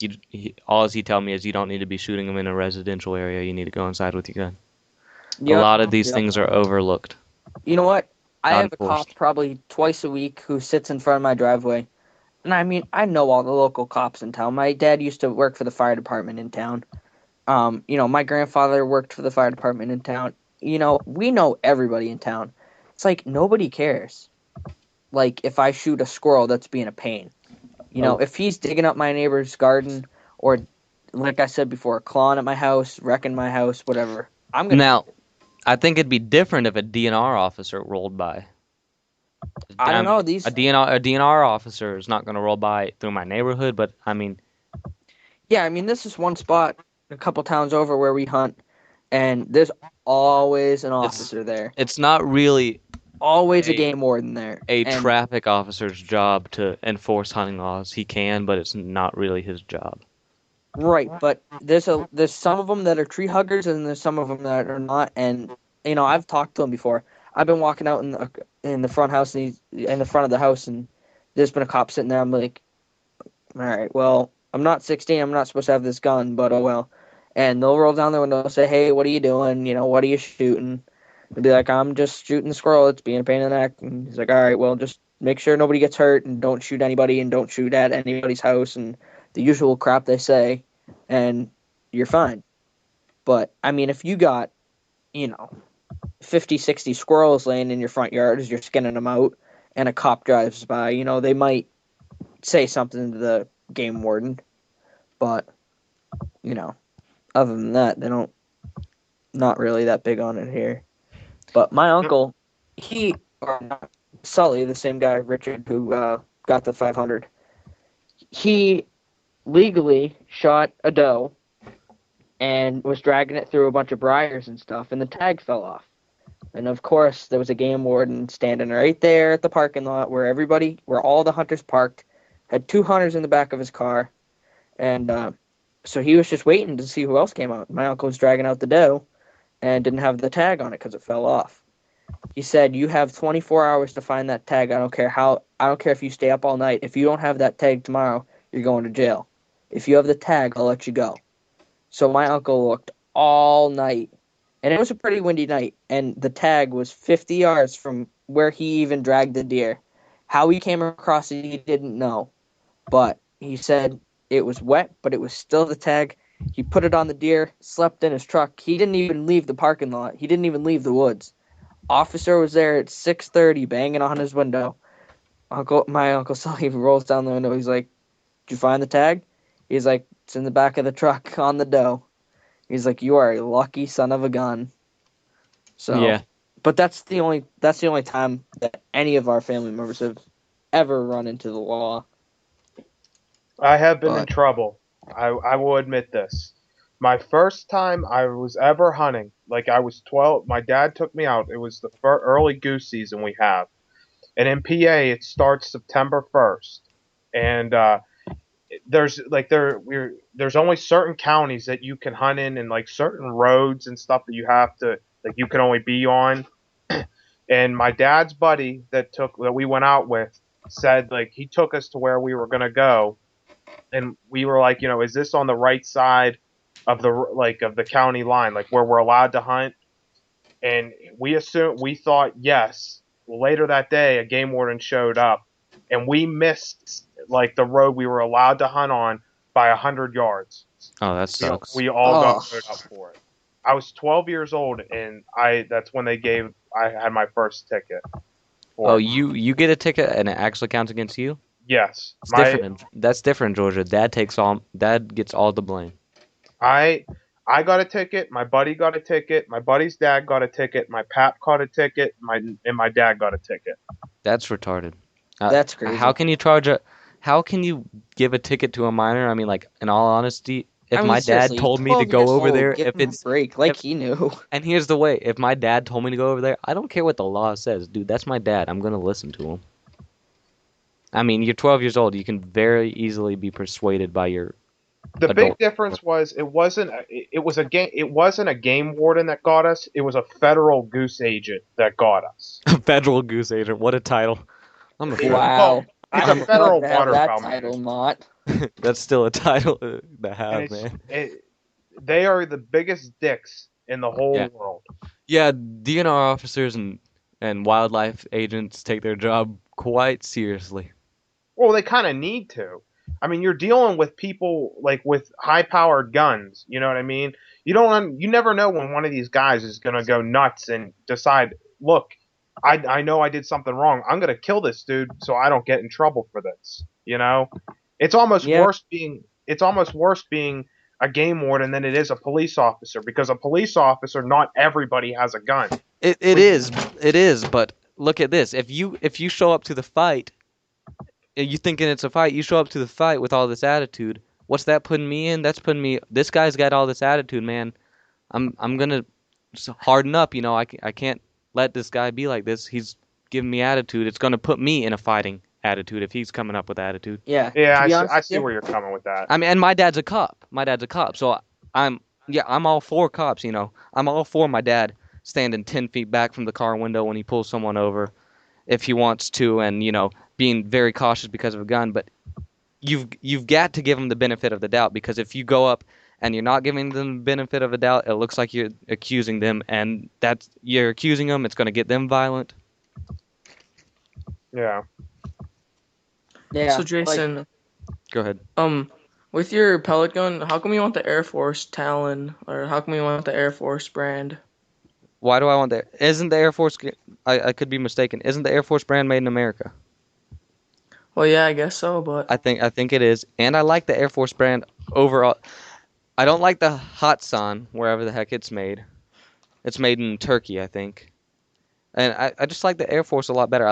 all he told me is you don't need to be shooting them in a residential area. You need to go inside with your gun. A Yep. lot of these Yep. things are overlooked. You know what? I Not have a cop enforced. probably twice a week who sits in front of my driveway. And I mean, I know all the local cops in town. My dad used to work for the fire department in town. My grandfather worked for the fire department in town. We know everybody in town. It's like nobody cares. Like if I shoot a squirrel that's being a pain. If he's digging up my neighbor's garden or like I said before, clawing at my house, wrecking my house, whatever. I'm gonna Now, I think it'd be different if a DNR officer rolled by. I don't know, A DNR officer is not going to roll by through my neighborhood, but I mean, this is one spot a couple towns over where we hunt, and there's always an officer there. it's not really Always a game warden there. a traffic officer's job to enforce hunting laws. He can, but it's not really his job. Right, but there's some of them that are tree huggers, and there's some of them that are not. And I've talked to them before. I've been walking out in the front house, and he's in the front of the house, and there's been a cop sitting there. I'm like, all right, well, I'm not 16. I'm not supposed to have this gun, but oh well. And they'll roll down their window and say, hey, what are you doing? What are you shooting? They'll be like, I'm just shooting the squirrel. It's being a pain in the neck. And he's like, all right, well, just make sure nobody gets hurt and don't shoot anybody and don't shoot at anybody's house and the usual crap they say, and you're fine. But, I mean, if you got, 50, 60 squirrels laying in your front yard as you're skinning them out and a cop drives by, they might say something to the game warden. But, other than that, they don't, not really that big on it here. But my uncle, Sully, the same guy, Richard, who got the 500, he legally shot a doe and was dragging it through a bunch of briars and stuff, and the tag fell off. And of course, there was a game warden standing right there at the parking lot where all the hunters parked, had 2 hunters in the back of his car, and so he was just waiting to see who else came out. My uncle was dragging out the doe and didn't have the tag on it because it fell off. He said, you have 24 hours to find that tag. I don't care if you stay up all night. If you don't have that tag tomorrow, you're going to jail. If you have the tag, I'll let you go. So my uncle looked all night, and it was a pretty windy night, and the tag was 50 yards from where he even dragged the deer. How he came across it, he didn't know. But he said it was wet, but it was still the tag. He put it on the deer, slept in his truck. He didn't even leave the parking lot. He didn't even leave the woods. Officer was there at 6:30 banging on his window. My Uncle Sully rolls down the window. He's like, did you find the tag? He's like, it's in the back of the truck on the doe. He's like, you are a lucky son of a gun. So, yeah. But that's the only time that any of our family members have ever run into the law. I have been in trouble. I will admit this. My first time I was ever hunting, like I was 12, my dad took me out. It was the early goose season we have. And in PA, it starts September 1st. And there's only certain counties that you can hunt in and like certain roads and stuff that you have to, like you can only be on. And my dad's buddy that we went out with said, like, he took us to where we were going to go. And we were like, is this on the right side of the county line, like where we're allowed to hunt? And we thought yes. Later that day, a game warden showed up, and we missed like the road we were allowed to hunt on by 100 yards. Oh, that sucks. We all got showed up for it. I was 12 years old, and that's when I had my first ticket. You get a ticket and it actually counts against you? Yes. That's different in Georgia. Dad gets all the blame. I got a ticket. My buddy got a ticket. My buddy's dad got a ticket. My pap got a ticket. My dad got a ticket. That's retarded. That's crazy. How can you give a ticket to a minor? I mean, like, in all honesty, if my dad told me to go over there, he knew. And here's the way: if my dad told me to go over there, I don't care what the law says, dude. That's my dad. I'm gonna listen to him. I mean, you're 12 years old. You can very easily be persuaded by your. The big difference was it wasn't a game warden that got us. It was a federal goose agent that got us. A federal goose agent. What a title! Wow. It's I a would federal love to have that waterfowl title, management. Mott. That's still a title to And have, man. they are the biggest dicks in the Yeah. whole world. Yeah, DNR officers and wildlife agents take their job quite seriously. Well, they kind of need to. I mean, you're dealing with people like with high-powered guns. You know what I mean? You never know when one of these guys is gonna go nuts and decide, look, I know I did something wrong. I'm gonna kill this dude so I don't get in trouble for this. You know, Yeah. it's almost worse being a game warden than it is a police officer because a police officer, not everybody has a gun. It is, but look at this. If you show up to the fight, you thinking it's a fight, you show up to the fight with all this attitude. What's that putting me in? That's putting me. This guy's got all this attitude, man. I'm gonna harden up. I can't let this guy be like this. He's giving me attitude. It's gonna put me in a fighting attitude if he's coming up with attitude. Yeah. Yeah, To be honest I with see you, where you're coming with that. I mean, and my dad's a cop. So I'm all for cops. I'm all for my dad standing 10 feet back from the car window when he pulls someone over, if he wants to, and being very cautious because of a gun. But you've got to give him the benefit of the doubt, because if you go up and you're not giving them the benefit of the doubt, it looks like you're accusing them, and you're accusing them. It's going to get them violent. Yeah. yeah. So like, Jason, Go ahead. with your pellet gun, how come you want the Air Force Talon, or how come you want the Air Force brand? Why do I want that? Isn't the Air Force? I could be mistaken. Isn't the Air Force brand made in America? Well, yeah, I guess so, but I think it is, and I like the Air Force brand overall. I don't like the Hatsan, wherever the heck it's made. It's made in Turkey, I think. And I just like the Air Force a lot better.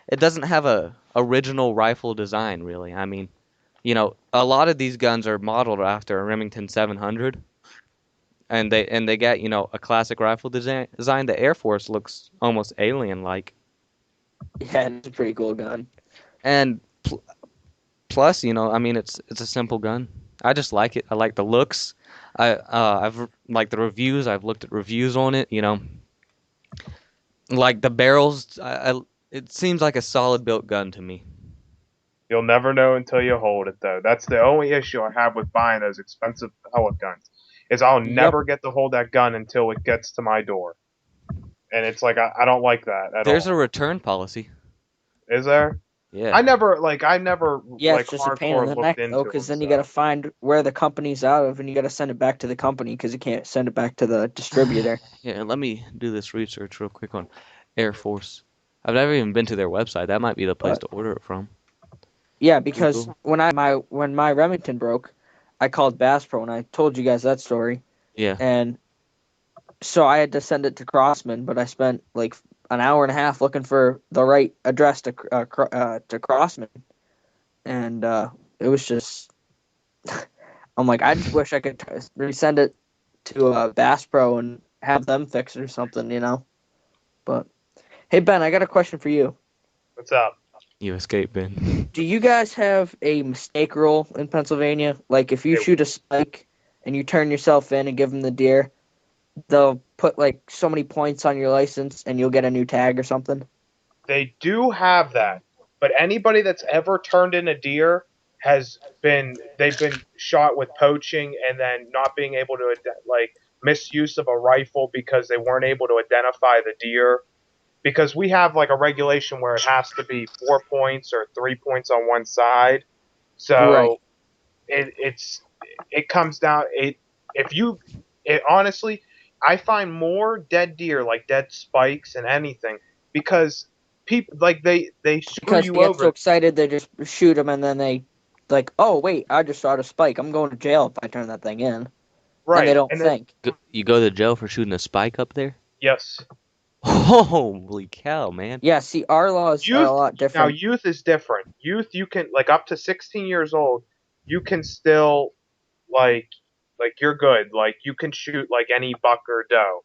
It doesn't have a original rifle design, really. I mean, a lot of these guns are modeled after a Remington 700, and they got, a classic rifle design. The Air Force looks almost alien-like. yeah, it's a pretty cool gun. And plus, I mean, it's a simple gun. I just like it. I like the looks. I've like the reviews. I've looked at reviews on it. Like the barrels. It seems like a solid built gun to me. You'll never know until you hold it, though. That's the only issue I have with buying those expensive pellet guns, is I'll never get to hold that gun until it gets to my door. And it's like, I don't like that at There's all. a return policy. Is there? Yeah. I never Yeah, like it's just a pain in hardcore the looked neck into though, because them, then you so. got to find where the company's out of, and you got to send it back to the company because you can't send it back to the distributor. Yeah, let me do this research real quick on Air Force. I've never even been to their website. That might be the place to order it from. Yeah, because Google. when my Remington broke, I called Bass Pro, and I told you guys that story. Yeah. And so I had to send it to Crossman, but I spent like an hour and a half looking for the right address to Crossman, and it was just. I'm like, I just wish I could resend it to Bass Pro and have them fix it or something. But hey, Ben, I got a question for you. What's up? You escaped, Ben. Do you guys have a mistake rule in Pennsylvania? Like, if you Yeah. shoot a spike and you turn yourself in and give them the deer, they'll put like so many points on your license and you'll get a new tag or something? They do have that, but anybody that's ever turned in a deer they've been shot with poaching and then not being able to like misuse of a rifle because they weren't able to identify the deer. Because we have like a regulation where it has to be 4 points or 3 points on one side. So Right. it comes down honestly, I find more dead deer, like dead spikes and anything, because people like they screw Because you they get over. so excited they just shoot them and then they like, oh wait, I just saw a spike. I'm going to jail if I turn that thing in. Right. And they don't And then, think. You go to jail for shooting a spike up there? yes. Holy cow, man. Yeah, see, our laws are a lot Now different. youth is different. Youth, you can like up to 16 years old, you can still like you're good. Like you can shoot like any buck or doe.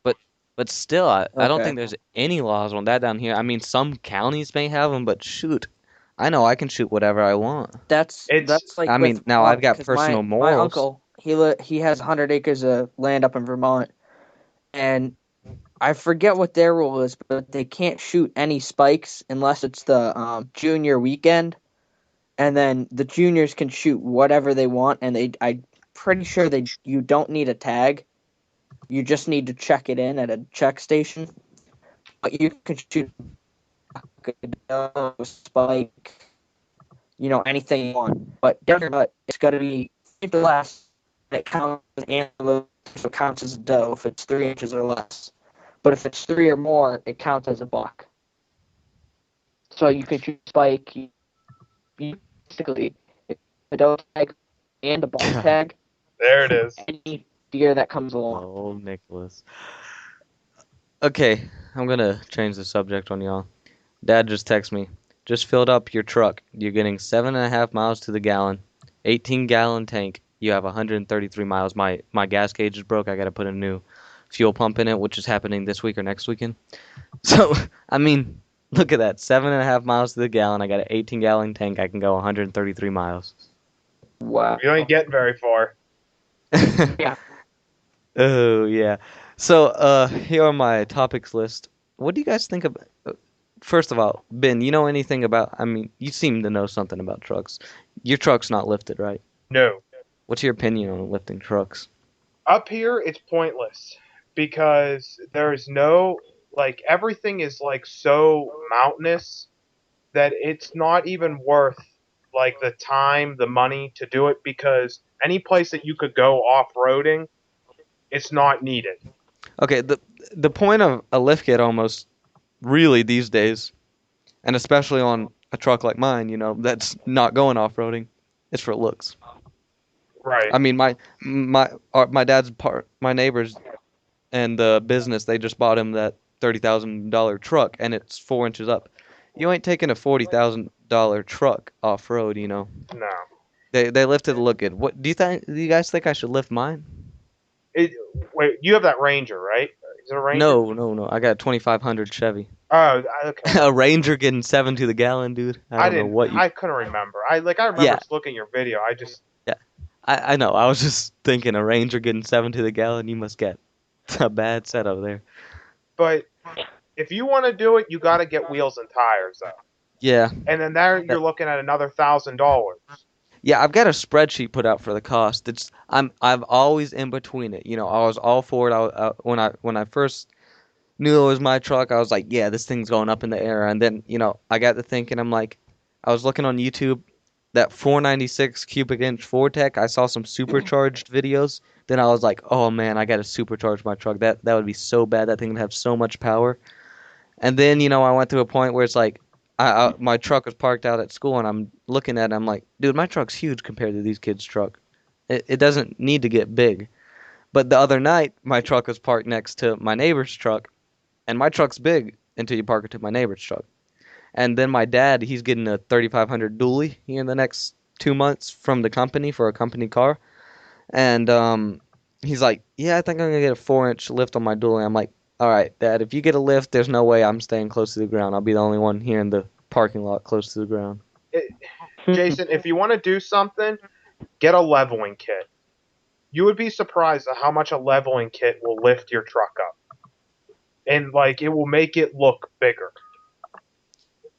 But still, I don't Okay. think there's any laws on that down here. I mean, some counties may have them, but shoot, I know I can shoot whatever I want. That's It's like I mean, with now Vermont, I've got because personal my morals. uncle he has 100 acres of land up in Vermont, and I forget what their rule is, but they can't shoot any spikes unless it's the junior weekend. and then the juniors can shoot whatever they want, and I'm pretty sure you don't need a tag. You just need to check it in at a check station. But you can shoot a spike, anything you want. But it's got to be or less. It counts and it counts as a doe if it's 3 inches or less. But if it's 3 or more, it counts as a buck. So you can shoot spike. You basically a doe tag and a buck tag. There it is. Any deer that comes along. Oh, Nicholas. Okay, I'm gonna change the subject on y'all. Dad just texted me. Just filled up your truck. You're getting 7.5 miles to the gallon. 18-gallon tank. You have 133 miles. My gas gauge is broke. I gotta put a new fuel pump in it, which is happening this week or next weekend. So, I mean, look at that. 7.5 miles to the gallon. I got an 18-gallon tank. I can go 133 miles. Wow. You ain't getting very far. Yeah. Oh, yeah. So, here are my topics list. What do you guys think about... First of all, Ben, you know anything about... I mean, you seem to know something about trucks. Your truck's not lifted, right? No. What's your opinion on lifting trucks? Up here, it's pointless because there's no, like, everything is, like, so mountainous that it's not even worth, like, the time, the money to do it because any place that you could go off-roading, it's not needed. Okay, the point of a lift kit almost really these days, and especially on a truck like mine, that's not going off-roading, it's for looks. Right. I mean, my dad's my neighbors and the business, they just bought him that $30,000 truck, and it's 4 inches up. You ain't taking a $40,000 truck off-road, No. They lifted to look good. What do you guys think I should lift mine? Wait, you have that Ranger, right? Is it a Ranger? No. I got a 2500 Chevy. Oh, okay. A Ranger getting 7 to the gallon, dude. I don't know what you. I couldn't remember. I remember Yeah. looking at your video. I know. I was just thinking a Ranger getting 7 to the gallon. You must get a bad setup there. But if you want to do it, you got to get wheels and tires, though. Yeah. And then there you're looking at another $1,000. Yeah, I've got a spreadsheet put out for the cost. I'm always in between it. I was all for it. When I first knew it was my truck, I was like, yeah, this thing's going up in the air. And then, I got to thinking, I'm like, I was looking on YouTube, that 496 cubic inch Fortec, I saw some supercharged videos. Then I was like, oh man, I got to supercharge my truck. That would be so bad. That thing would have so much power. And then, I went to a point where it's like, my truck was parked out at school, and I'm looking at it, I'm like, dude, my truck's huge compared to these kids' truck. It doesn't need to get big. But the other night, my truck was parked next to my neighbor's truck, and my truck's big until you park it to my neighbor's truck. And then my dad, he's getting a 3500 dually here in the next 2 months from the company for a company car. And he's like, yeah, I think I'm going to get a 4-inch lift on my dually. I'm like, all right, Dad, if you get a lift, there's no way I'm staying close to the ground. I'll be the only one here in the parking lot close to the ground. Jason, if you want to do something, get a leveling kit. You would be surprised at how much a leveling kit will lift your truck up. And, like, it will make it look bigger.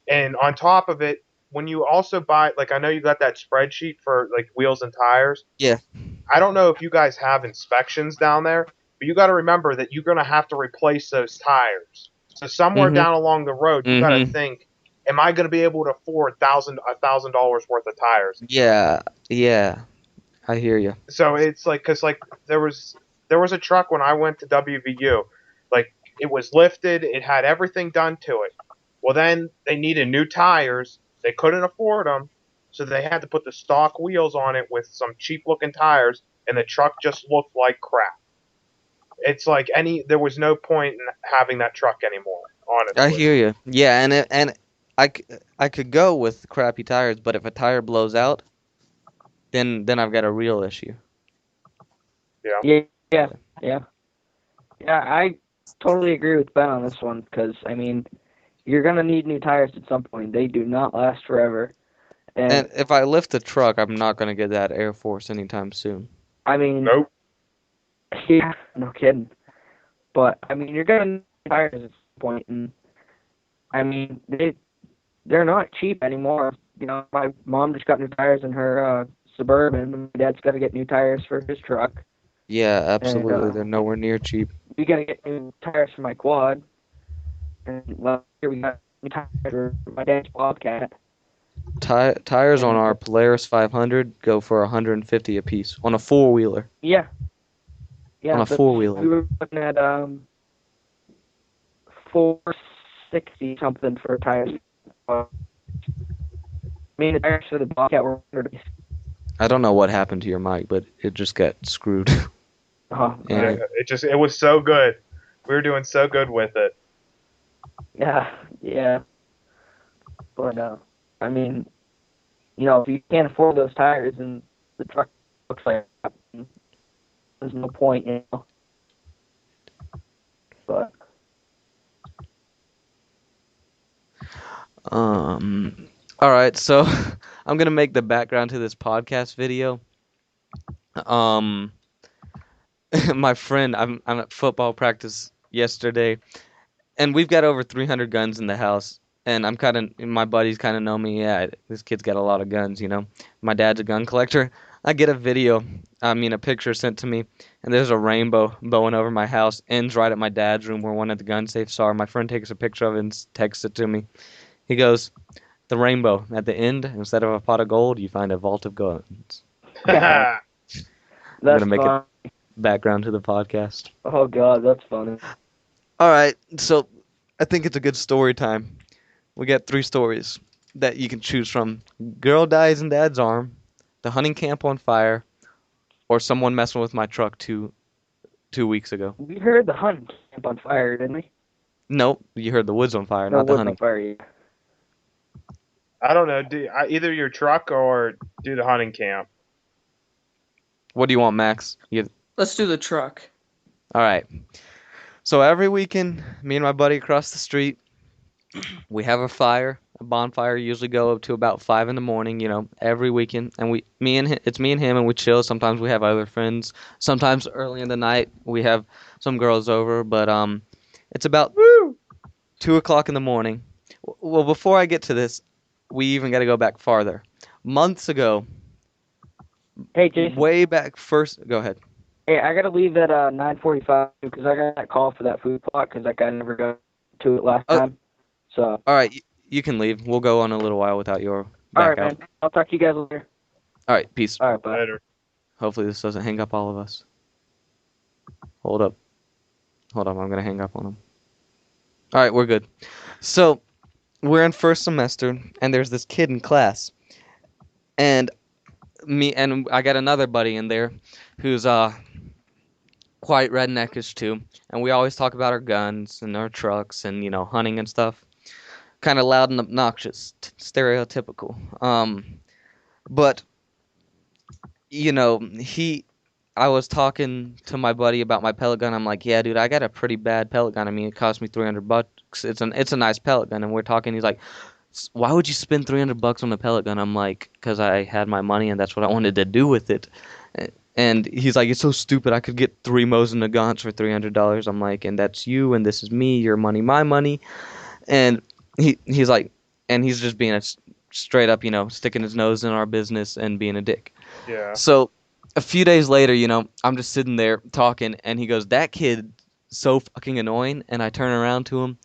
And on top of it, when you also buy, like, I know you got that spreadsheet for, like, wheels and tires. Yeah. I don't know if you guys have inspections down there, but you got to remember that you're going to have to replace those tires. So somewhere down along the road, you got to think, am I going to be able to afford $1,000 worth of tires? Yeah, I hear you. So it's like, because like there was a truck when I went to WVU, like it was lifted, it had everything done to it. Well, then they needed new tires. They couldn't afford them, so they had to put the stock wheels on it with some cheap looking tires, and the truck just looked like crap. It's like there was no point in having that truck anymore. Honestly, I hear you. Yeah, and I could go with crappy tires, but if a tire blows out, then I've got a real issue. Yeah. I totally agree with Ben on this one because I mean, you're gonna need new tires at some point. They do not last forever. And if I lift the truck, I'm not gonna get that Air Force anytime soon. I mean, nope. Yeah, no kidding. But I mean, you're gonna need tires at some point, and I mean, they're not cheap anymore. my mom just got new tires in her Suburban, and my dad's got to get new tires for his truck. Yeah, And absolutely. They're nowhere near cheap. we got to get new tires for my quad. And last year we got new tires for my dad's Bobcat. Tires on And our Polaris 500 go for 150 a piece on a four-wheeler. yeah, On a but four-wheeler. we were looking at $460 something for tires. I mean, the tires for the Bobcat were $100. I don't know what happened to your mic, but it just got screwed. Oh, And It was so good. We were doing so good with it. yeah. But I mean, if you can't afford those tires and the truck looks like crap, there's no point, But all right, so I'm gonna make the background to this podcast video. My friend, I'm at football practice yesterday, and we've got over 300 guns in the house. And my buddies kind of know me. Yeah, this kid's got a lot of guns, My dad's a gun collector. I get a picture sent to me, and there's a rainbow bowing over my house. Ends right at my dad's room where one of the gun safes are. My friend takes a picture of it and texts it to me. He goes, the rainbow at the end, instead of a pot of gold, you find a vault of guns. that's gonna make it fun. Background to the podcast. Oh God, that's funny. All right, so I think it's a good story time. We got 3 stories that you can choose from. Girl dies in dad's arm, the hunting camp on fire, or someone messing with my truck two weeks ago. We heard the hunting camp on fire, didn't we? Nope, you heard the woods on fire, No, not the woods hunting. on fire. Yeah. I don't know. Either your truck or do the hunting camp. What do you want, Max? Let's do the truck. All right. So every weekend, me and my buddy across the street, we have a bonfire. Usually go up to about 5 in the morning. Every weekend, and it's me and him, and we chill. Sometimes we have other friends. Sometimes early in the night we have some girls over, but it's about 2 o'clock in the morning. Well, before I get to this, we even got to go back farther. Months ago, Hey, Jason. way back first. Go ahead. Hey, I gotta leave at 9:45 because I got that call for that food plot because that guy never got to it last time. So. All right, you can leave. We'll go on a little while without your back All right, out. man. I'll talk to you guys later. All right, peace. All right, bye. Later. Hopefully this doesn't hang up all of us. Hold up. I'm gonna hang up on him. All right, we're good. So we're in first semester, and there's this kid in class, and I got another buddy in there who's quite redneckish too, and we always talk about our guns and our trucks and hunting and stuff. Kind of loud and obnoxious, stereotypical. But I was talking to my buddy about my pellet gun. I'm like, yeah, dude, I got a pretty bad pellet gun. I mean, it cost me $300. It's a nice pellet gun, and we're talking. He's like, why would you spend $300 on a pellet gun? I'm like, because I had my money and that's what I wanted to do with it. And he's like, it's so stupid. I could get 3 Mosin Nagants for $300. I'm like, and that's you, and this is me, your money, my money. And he's like, and he's just being a straight up, sticking his nose in our business and being a dick. Yeah. So a few days later, I'm just sitting there talking, and he goes, that kid so fucking annoying. And I turn around to him.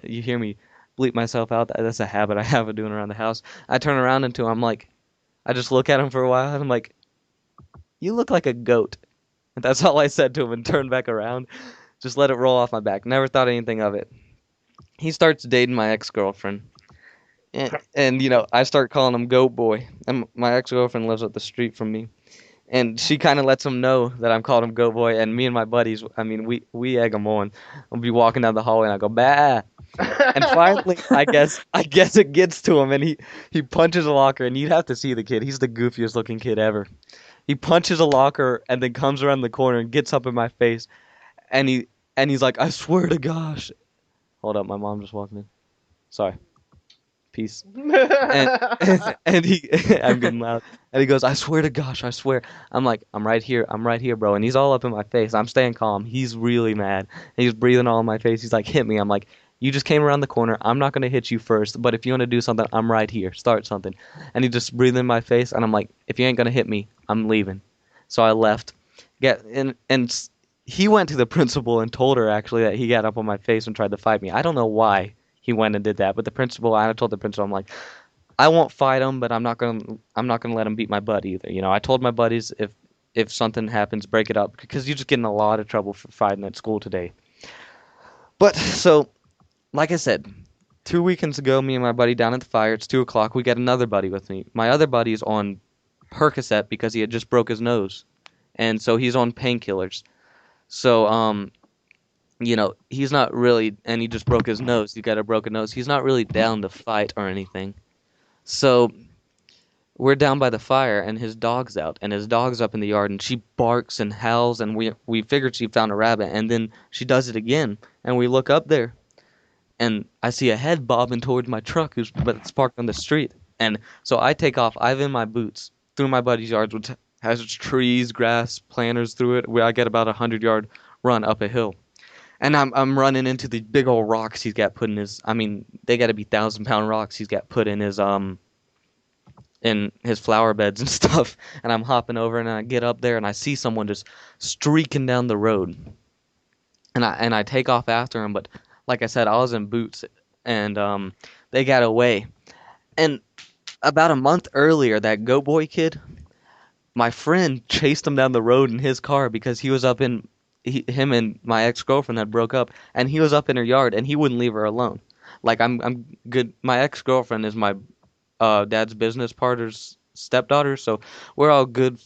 You hear me bleep myself out. That's a habit I have of doing around the house. I turn around into him. I'm like, I just look at him for a while, and I'm like, you look like a goat. And that's all I said to him, and turned back around. Just let it roll off my back. Never thought anything of it. He starts dating my ex-girlfriend. And I start calling him Goat Boy. And my ex-girlfriend lives up the street from me. And she kind of lets him know that I'm calling him Goat Boy. And me and my buddies, I mean, we egg him on. I'll be walking down the hallway, and I go, bah. And finally, I guess it gets to him, and he punches a locker. And you'd have to see the kid. He's the goofiest looking kid ever. He punches a locker and then comes around the corner and gets up in my face. And he's like, I swear to gosh. Hold up, my mom just walked in. Sorry. Peace. And he, I'm getting loud. And he goes, I swear to gosh, I swear. I'm like, I'm right here, bro. And he's all up in my face. I'm staying calm. He's really mad. He's breathing all in my face. He's like, hit me. I'm like, You just came around the corner. I'm not gonna hit you first, but if you want to do something, I'm right here. Start something." And he just breathed in my face, and I'm like, "If you ain't gonna hit me, I'm leaving." So I left. He went to the principal and told her actually that he got up on my face and tried to fight me. I don't know why he went and did that, but I told the principal, I'm like, "I won't fight him, but I'm not gonna let him beat my butt either." I told my buddies if something happens, break it up because you're just getting a lot of trouble for fighting at school today. But so, like I said, 2 weekends ago, me and my buddy down at the fire. It's 2 o'clock. We got another buddy with me. My other buddy's on Percocet because he had just broke his nose, and so he's on painkillers. So he's not really, and he just broke his nose. He got a broken nose. He's not really down to fight or anything. So we're down by the fire, and his dog's out, and his dog's up in the yard, and she barks and howls, and we figured she found a rabbit, and then she does it again, and we look up there, and I see a head bobbing towards my truck, but it's parked on the street, and so I take off. I've in my boots through my buddy's yard, which has trees, grass, planters through it. Where I get about 100-yard run up a hill. And I'm running into the big old rocks he's got put in his. I mean, they got to be 1,000-pound rocks he's got put in his flower beds and stuff. And I'm hopping over and I get up there and I see someone just streaking down the road. And I take off after him, but like I said, I was in boots and they got away. And about a month earlier, that Go Boy kid, my friend chased him down the road in his car because he was up in. Him and my ex-girlfriend had broke up, and he was up in her yard, and he wouldn't leave her alone. Like I'm good. My ex-girlfriend is my dad's business partner's stepdaughter, so we're all good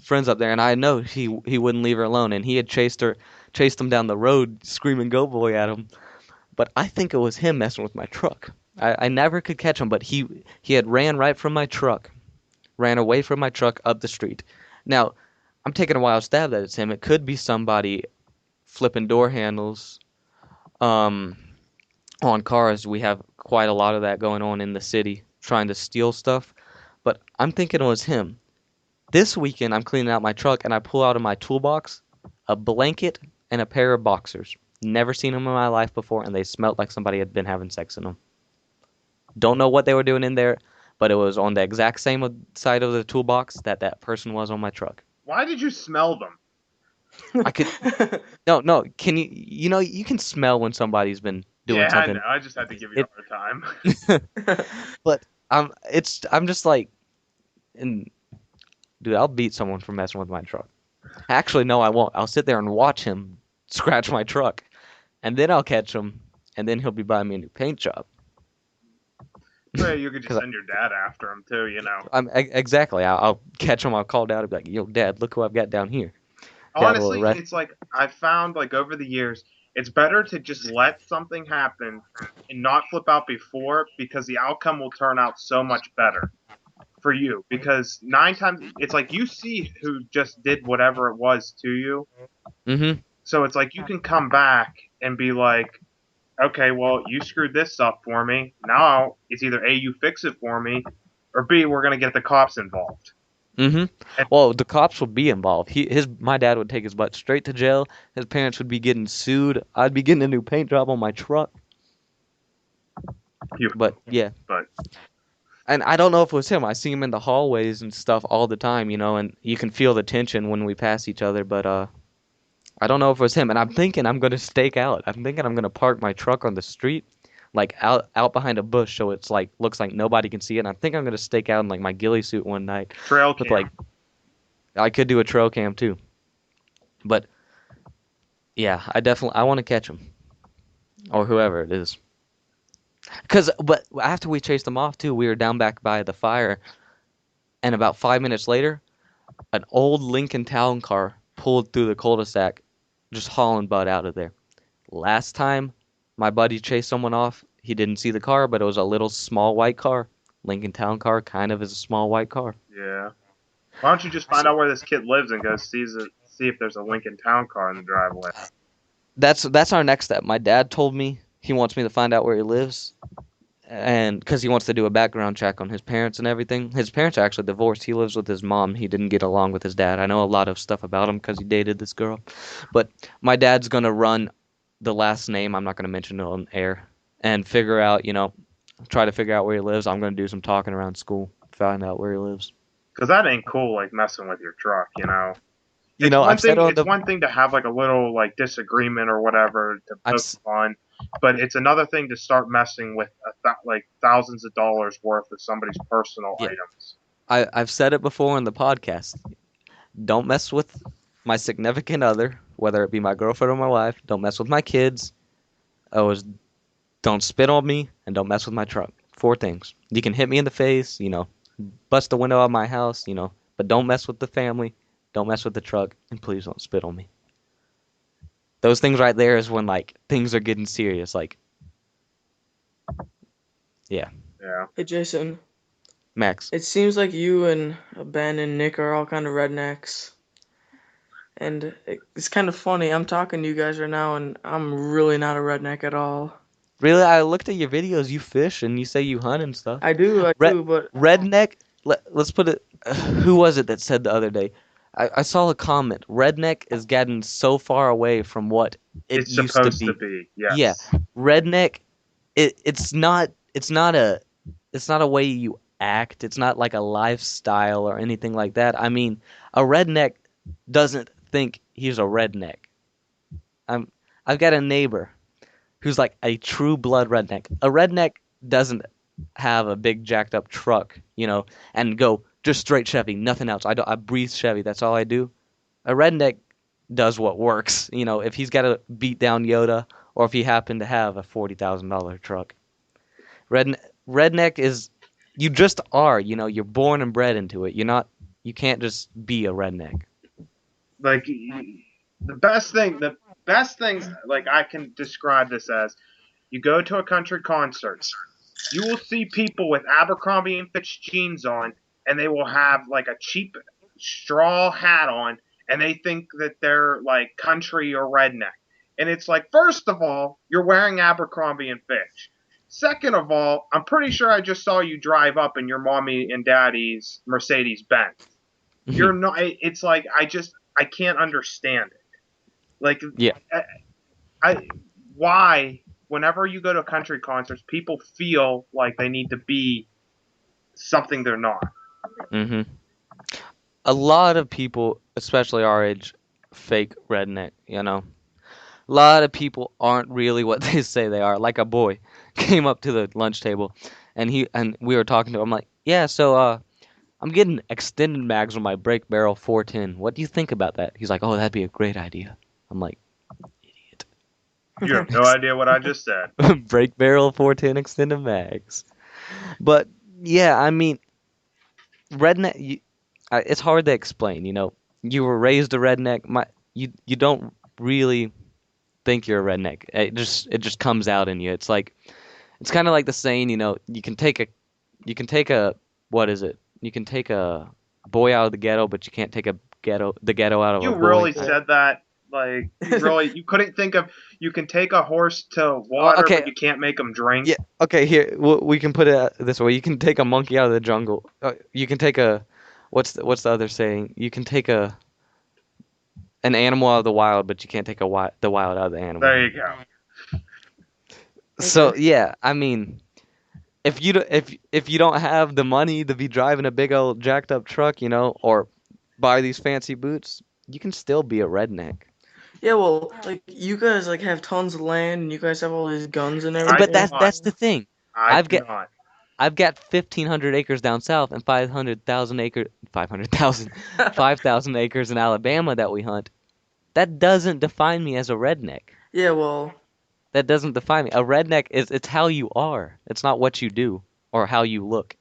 friends up there. And I know he wouldn't leave her alone, and he had chased him down the road, screaming "Go Boy" at him. But I think it was him messing with my truck. I never could catch him, but he had ran right from my truck, ran away from my truck up the street. Now, I'm taking a wild stab that it's him. It could be somebody flipping door handles on cars. We have quite a lot of that going on in the city, trying to steal stuff. But I'm thinking it was him. This weekend, I'm cleaning out my truck, and I pull out of my toolbox a blanket and a pair of boxers. Never seen them in my life before, and they smelled like somebody had been having sex in them. Don't know what they were doing in there, but it was on the exact same side of the toolbox that person was on my truck. Why did you smell them? I could no. Can you can smell when somebody's been doing something. Yeah, I know. I just had to give you a hard time. But I'm just like, and dude, I'll beat someone for messing with my truck. Actually, no, I won't. I'll sit there and watch him scratch my truck, and then I'll catch him, and then he'll be buying me a new paint job. Well, you could just send your dad after him too, Exactly. I'll catch him. I'll call Dad and be like, "Yo, Dad, look who I've got down here." Honestly, it's like I've found like over the years, it's better to just let something happen and not flip out before because the outcome will turn out so much better for you. Because 9 times it's like you see who just did whatever it was to you. Mm-hmm. So it's like you can come back and be like, okay, well, you screwed this up for me. Now it's either A, you fix it for me, or B, we're going to get the cops involved. Mm-hmm. Well, the cops would be involved. My dad would take his butt straight to jail. His parents would be getting sued. I'd be getting a new paint job on my truck. But, yeah. And I don't know if it was him. I see him in the hallways and stuff all the time, and you can feel the tension when we pass each other, but I don't know if it was him. And I'm thinking I'm going to stake out. I'm thinking I'm going to park my truck on the street, like out behind a bush, so it's like looks like nobody can see it. And I think I'm going to stake out in like my ghillie suit one night. Trail cam. I could do a trail cam too. But yeah, I want to catch him. Or whoever it is. But after we chased them off too, we were down back by the fire, and about 5 minutes later, an old Lincoln Town car pulled through the cul-de-sac, just hauling butt out of there. Last time my buddy chased someone off, he didn't see the car, but it was a little small white car. Lincoln Town car kind of is a small white car. Yeah. Why don't you just find out where this kid lives and go see if there's a Lincoln Town car in the driveway? That's our next step. My dad told me he wants me to find out where he lives, and because he wants to do a background check on his parents and everything. His parents are actually divorced. He lives with his mom. He didn't get along with his dad. I know a lot of stuff about him because he dated this girl. But my dad's going to run the last name. I'm not going to mention it on air. and figure out, try to figure out where he lives. I'm going to do some talking around school, find out where he lives. Because that ain't cool, like messing with your truck, you know. I've said on It's one thing to have like a little like disagreement or whatever to poke fun, but it's another thing to start messing with like thousands of dollars worth of somebody's personal items. I've said it before in the podcast. Don't mess with my significant other, whether it be my girlfriend or my wife. Don't mess with my kids. Don't spit on me, and don't mess with my truck. 4 things. You can hit me in the face, bust the window of my house, but don't mess with the family. Don't mess with the truck, and please don't spit on me. Those things right there is when, like, things are getting serious. Like, yeah. Yeah. Hey, Jason. Max. It seems like you and Ben and Nick are all kind of rednecks. And it's kind of funny. I'm talking to you guys right now, and I'm really not a redneck at all. Really? I looked at your videos. You fish, and you say you hunt and stuff. I do, but... Redneck, let's put it... who was it that said the other day? I saw a comment. Redneck is getting so far away from what it used supposed to be. Yes. Yeah, redneck. It's not a way you act. It's not like a lifestyle or anything like that. I mean, a redneck doesn't think he's a redneck. I've got a neighbor who's like a true blood redneck. A redneck doesn't have a big jacked up truck, and go just straight Chevy, nothing else. I breathe Chevy. That's all I do. A redneck does what works. If he's got to beat down Yoda, or if he happened to have a $40,000 truck. Redneck is, you just are. You're born and bred into it. You can't just be a redneck. Like the best things like I can describe this as, you go to a country concert, you will see people with Abercrombie and Fitch jeans on, and they will have like a cheap straw hat on, and they think that they're like country or redneck. And it's like, first of all, you're wearing Abercrombie and Fitch. Second of all, I'm pretty sure I just saw you drive up in your mommy and daddy's Mercedes Benz. You're not. It's like I can't understand it. Like, yeah, why? Whenever you go to country concerts, people feel like they need to be something they're not. Mm-hmm. A lot of people, especially our age, fake redneck. A lot of people aren't really what they say they are. Like a boy came up to the lunch table, and we were talking to him. I'm like, yeah, so I'm getting extended mags on my brake barrel 410. What do you think about that? He's like, oh, that'd be a great idea. I'm like, idiot. You have no idea what I just said. Brake barrel 410 extended mags. But yeah, I mean, redneck. It's hard to explain. You were raised a redneck. You don't really think you're a redneck. It just comes out in you. It's kind of like the saying. You can take a what is it? You can take a boy out of the ghetto, but you can't take the ghetto out of a boy. You really said that. Like, you couldn't think of, you can take a horse to water, but you can't make them drink. Yeah, okay, here, we can put it this way. You can take a monkey out of the jungle. You can take what's the other saying? You can take an animal out of the wild, but you can't take the wild out of the animal. There you go. So, yeah, I mean, if you don't have the money to be driving a big old jacked up truck, or buy these fancy boots, you can still be a redneck. Yeah, well, like, you guys like have tons of land, and you guys have all these guns and everything. But that's the thing. I've got 1,500 acres down south and 5,000 acres in Alabama that we hunt. That doesn't define me as a redneck. Yeah, well, that doesn't define me. A redneck it's how you are. It's not what you do or how you look.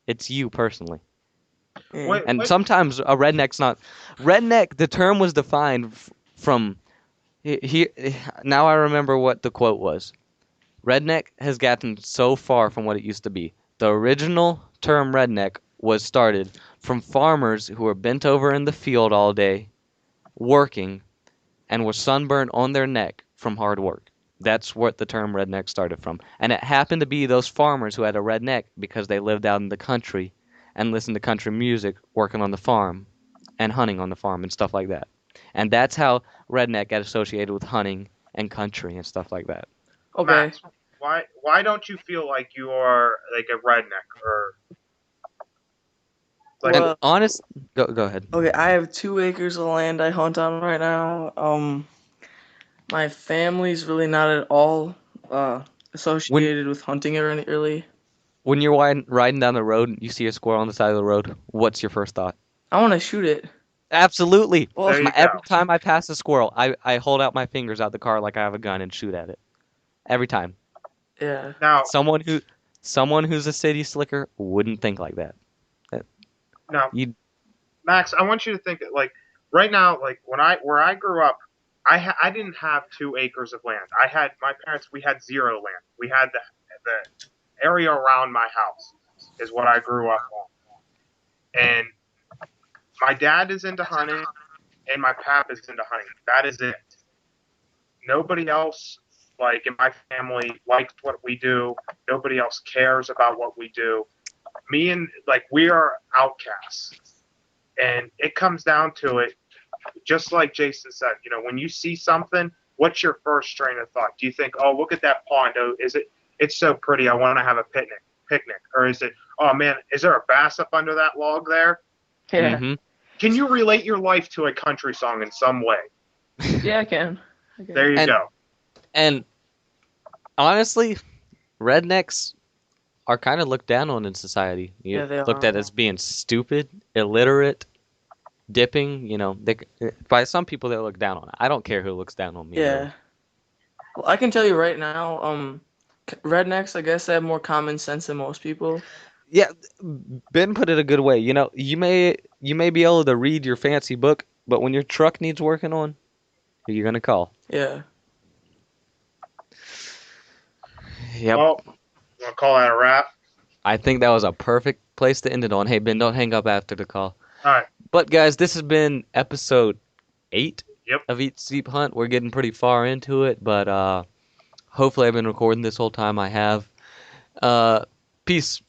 It's you personally. And sometimes a redneck's not. Redneck, the term was defined from. Now I remember what the quote was. Redneck has gotten so far from what it used to be. The original term redneck was started from farmers who were bent over in the field all day, working, and were sunburned on their neck from hard work. That's what the term redneck started from. And it happened to be those farmers who had a redneck because they lived out in the country and listened to country music, working on the farm and hunting on the farm and stuff like that. And that's how redneck got associated with hunting and country and stuff like that. Okay. Max, Why don't you feel like you are like a redneck or like? And Well, honest, go ahead. okay, I have 2 acres of land I hunt on right now. My family's really not at all When associated with hunting or any really. when you're riding down the road and you see a squirrel on the side of the road, what's your first thought? I want to shoot it. Absolutely. Well, There you Every go. time I pass a squirrel, I hold out my fingers out the car like I have a gun and shoot at it. Every time. yeah. Now, Someone who's a city slicker wouldn't think like that. now, You Max, I want you to think that, like, right now, like where I grew up, I didn't have 2 acres of land. I had my parents. We had zero land. We had the area around my house is what I grew up on. And my dad is into hunting, and my pap is into hunting. That is it. Nobody else, like in my family, likes what we do. Nobody else cares about what we do. Me and like we are outcasts, and it comes down to it. Just like Jason said, when you see something, what's your first train of thought? Do you think, oh, look at that pond? Oh, it's so pretty. I want to have a picnic. Or is it, oh man, is there a bass up under that log there? Yeah. hmm Can you relate your life to a country song in some way? Yeah, I can. There you And go. and honestly, rednecks are kind of looked down on in society. Yeah, You they looked are. at as being stupid, illiterate, dipping. By some people they look down on it. I don't care who looks down on me. Yeah. Really. Well, I can tell you right now, rednecks, I guess, have more common sense than most people. Yeah, Ben put it a good way. You may be able to read your fancy book, but when your truck needs working on, who you gonna call? Yeah. Yep. Well, you want to call that a wrap? I think that was a perfect place to end it on. Hey Ben, don't hang up after the call. All right. But guys, this has been episode 8 Yep. of Eat Sleep Hunt. We're getting pretty far into it, but hopefully I've been recording this whole time. I have. Peace.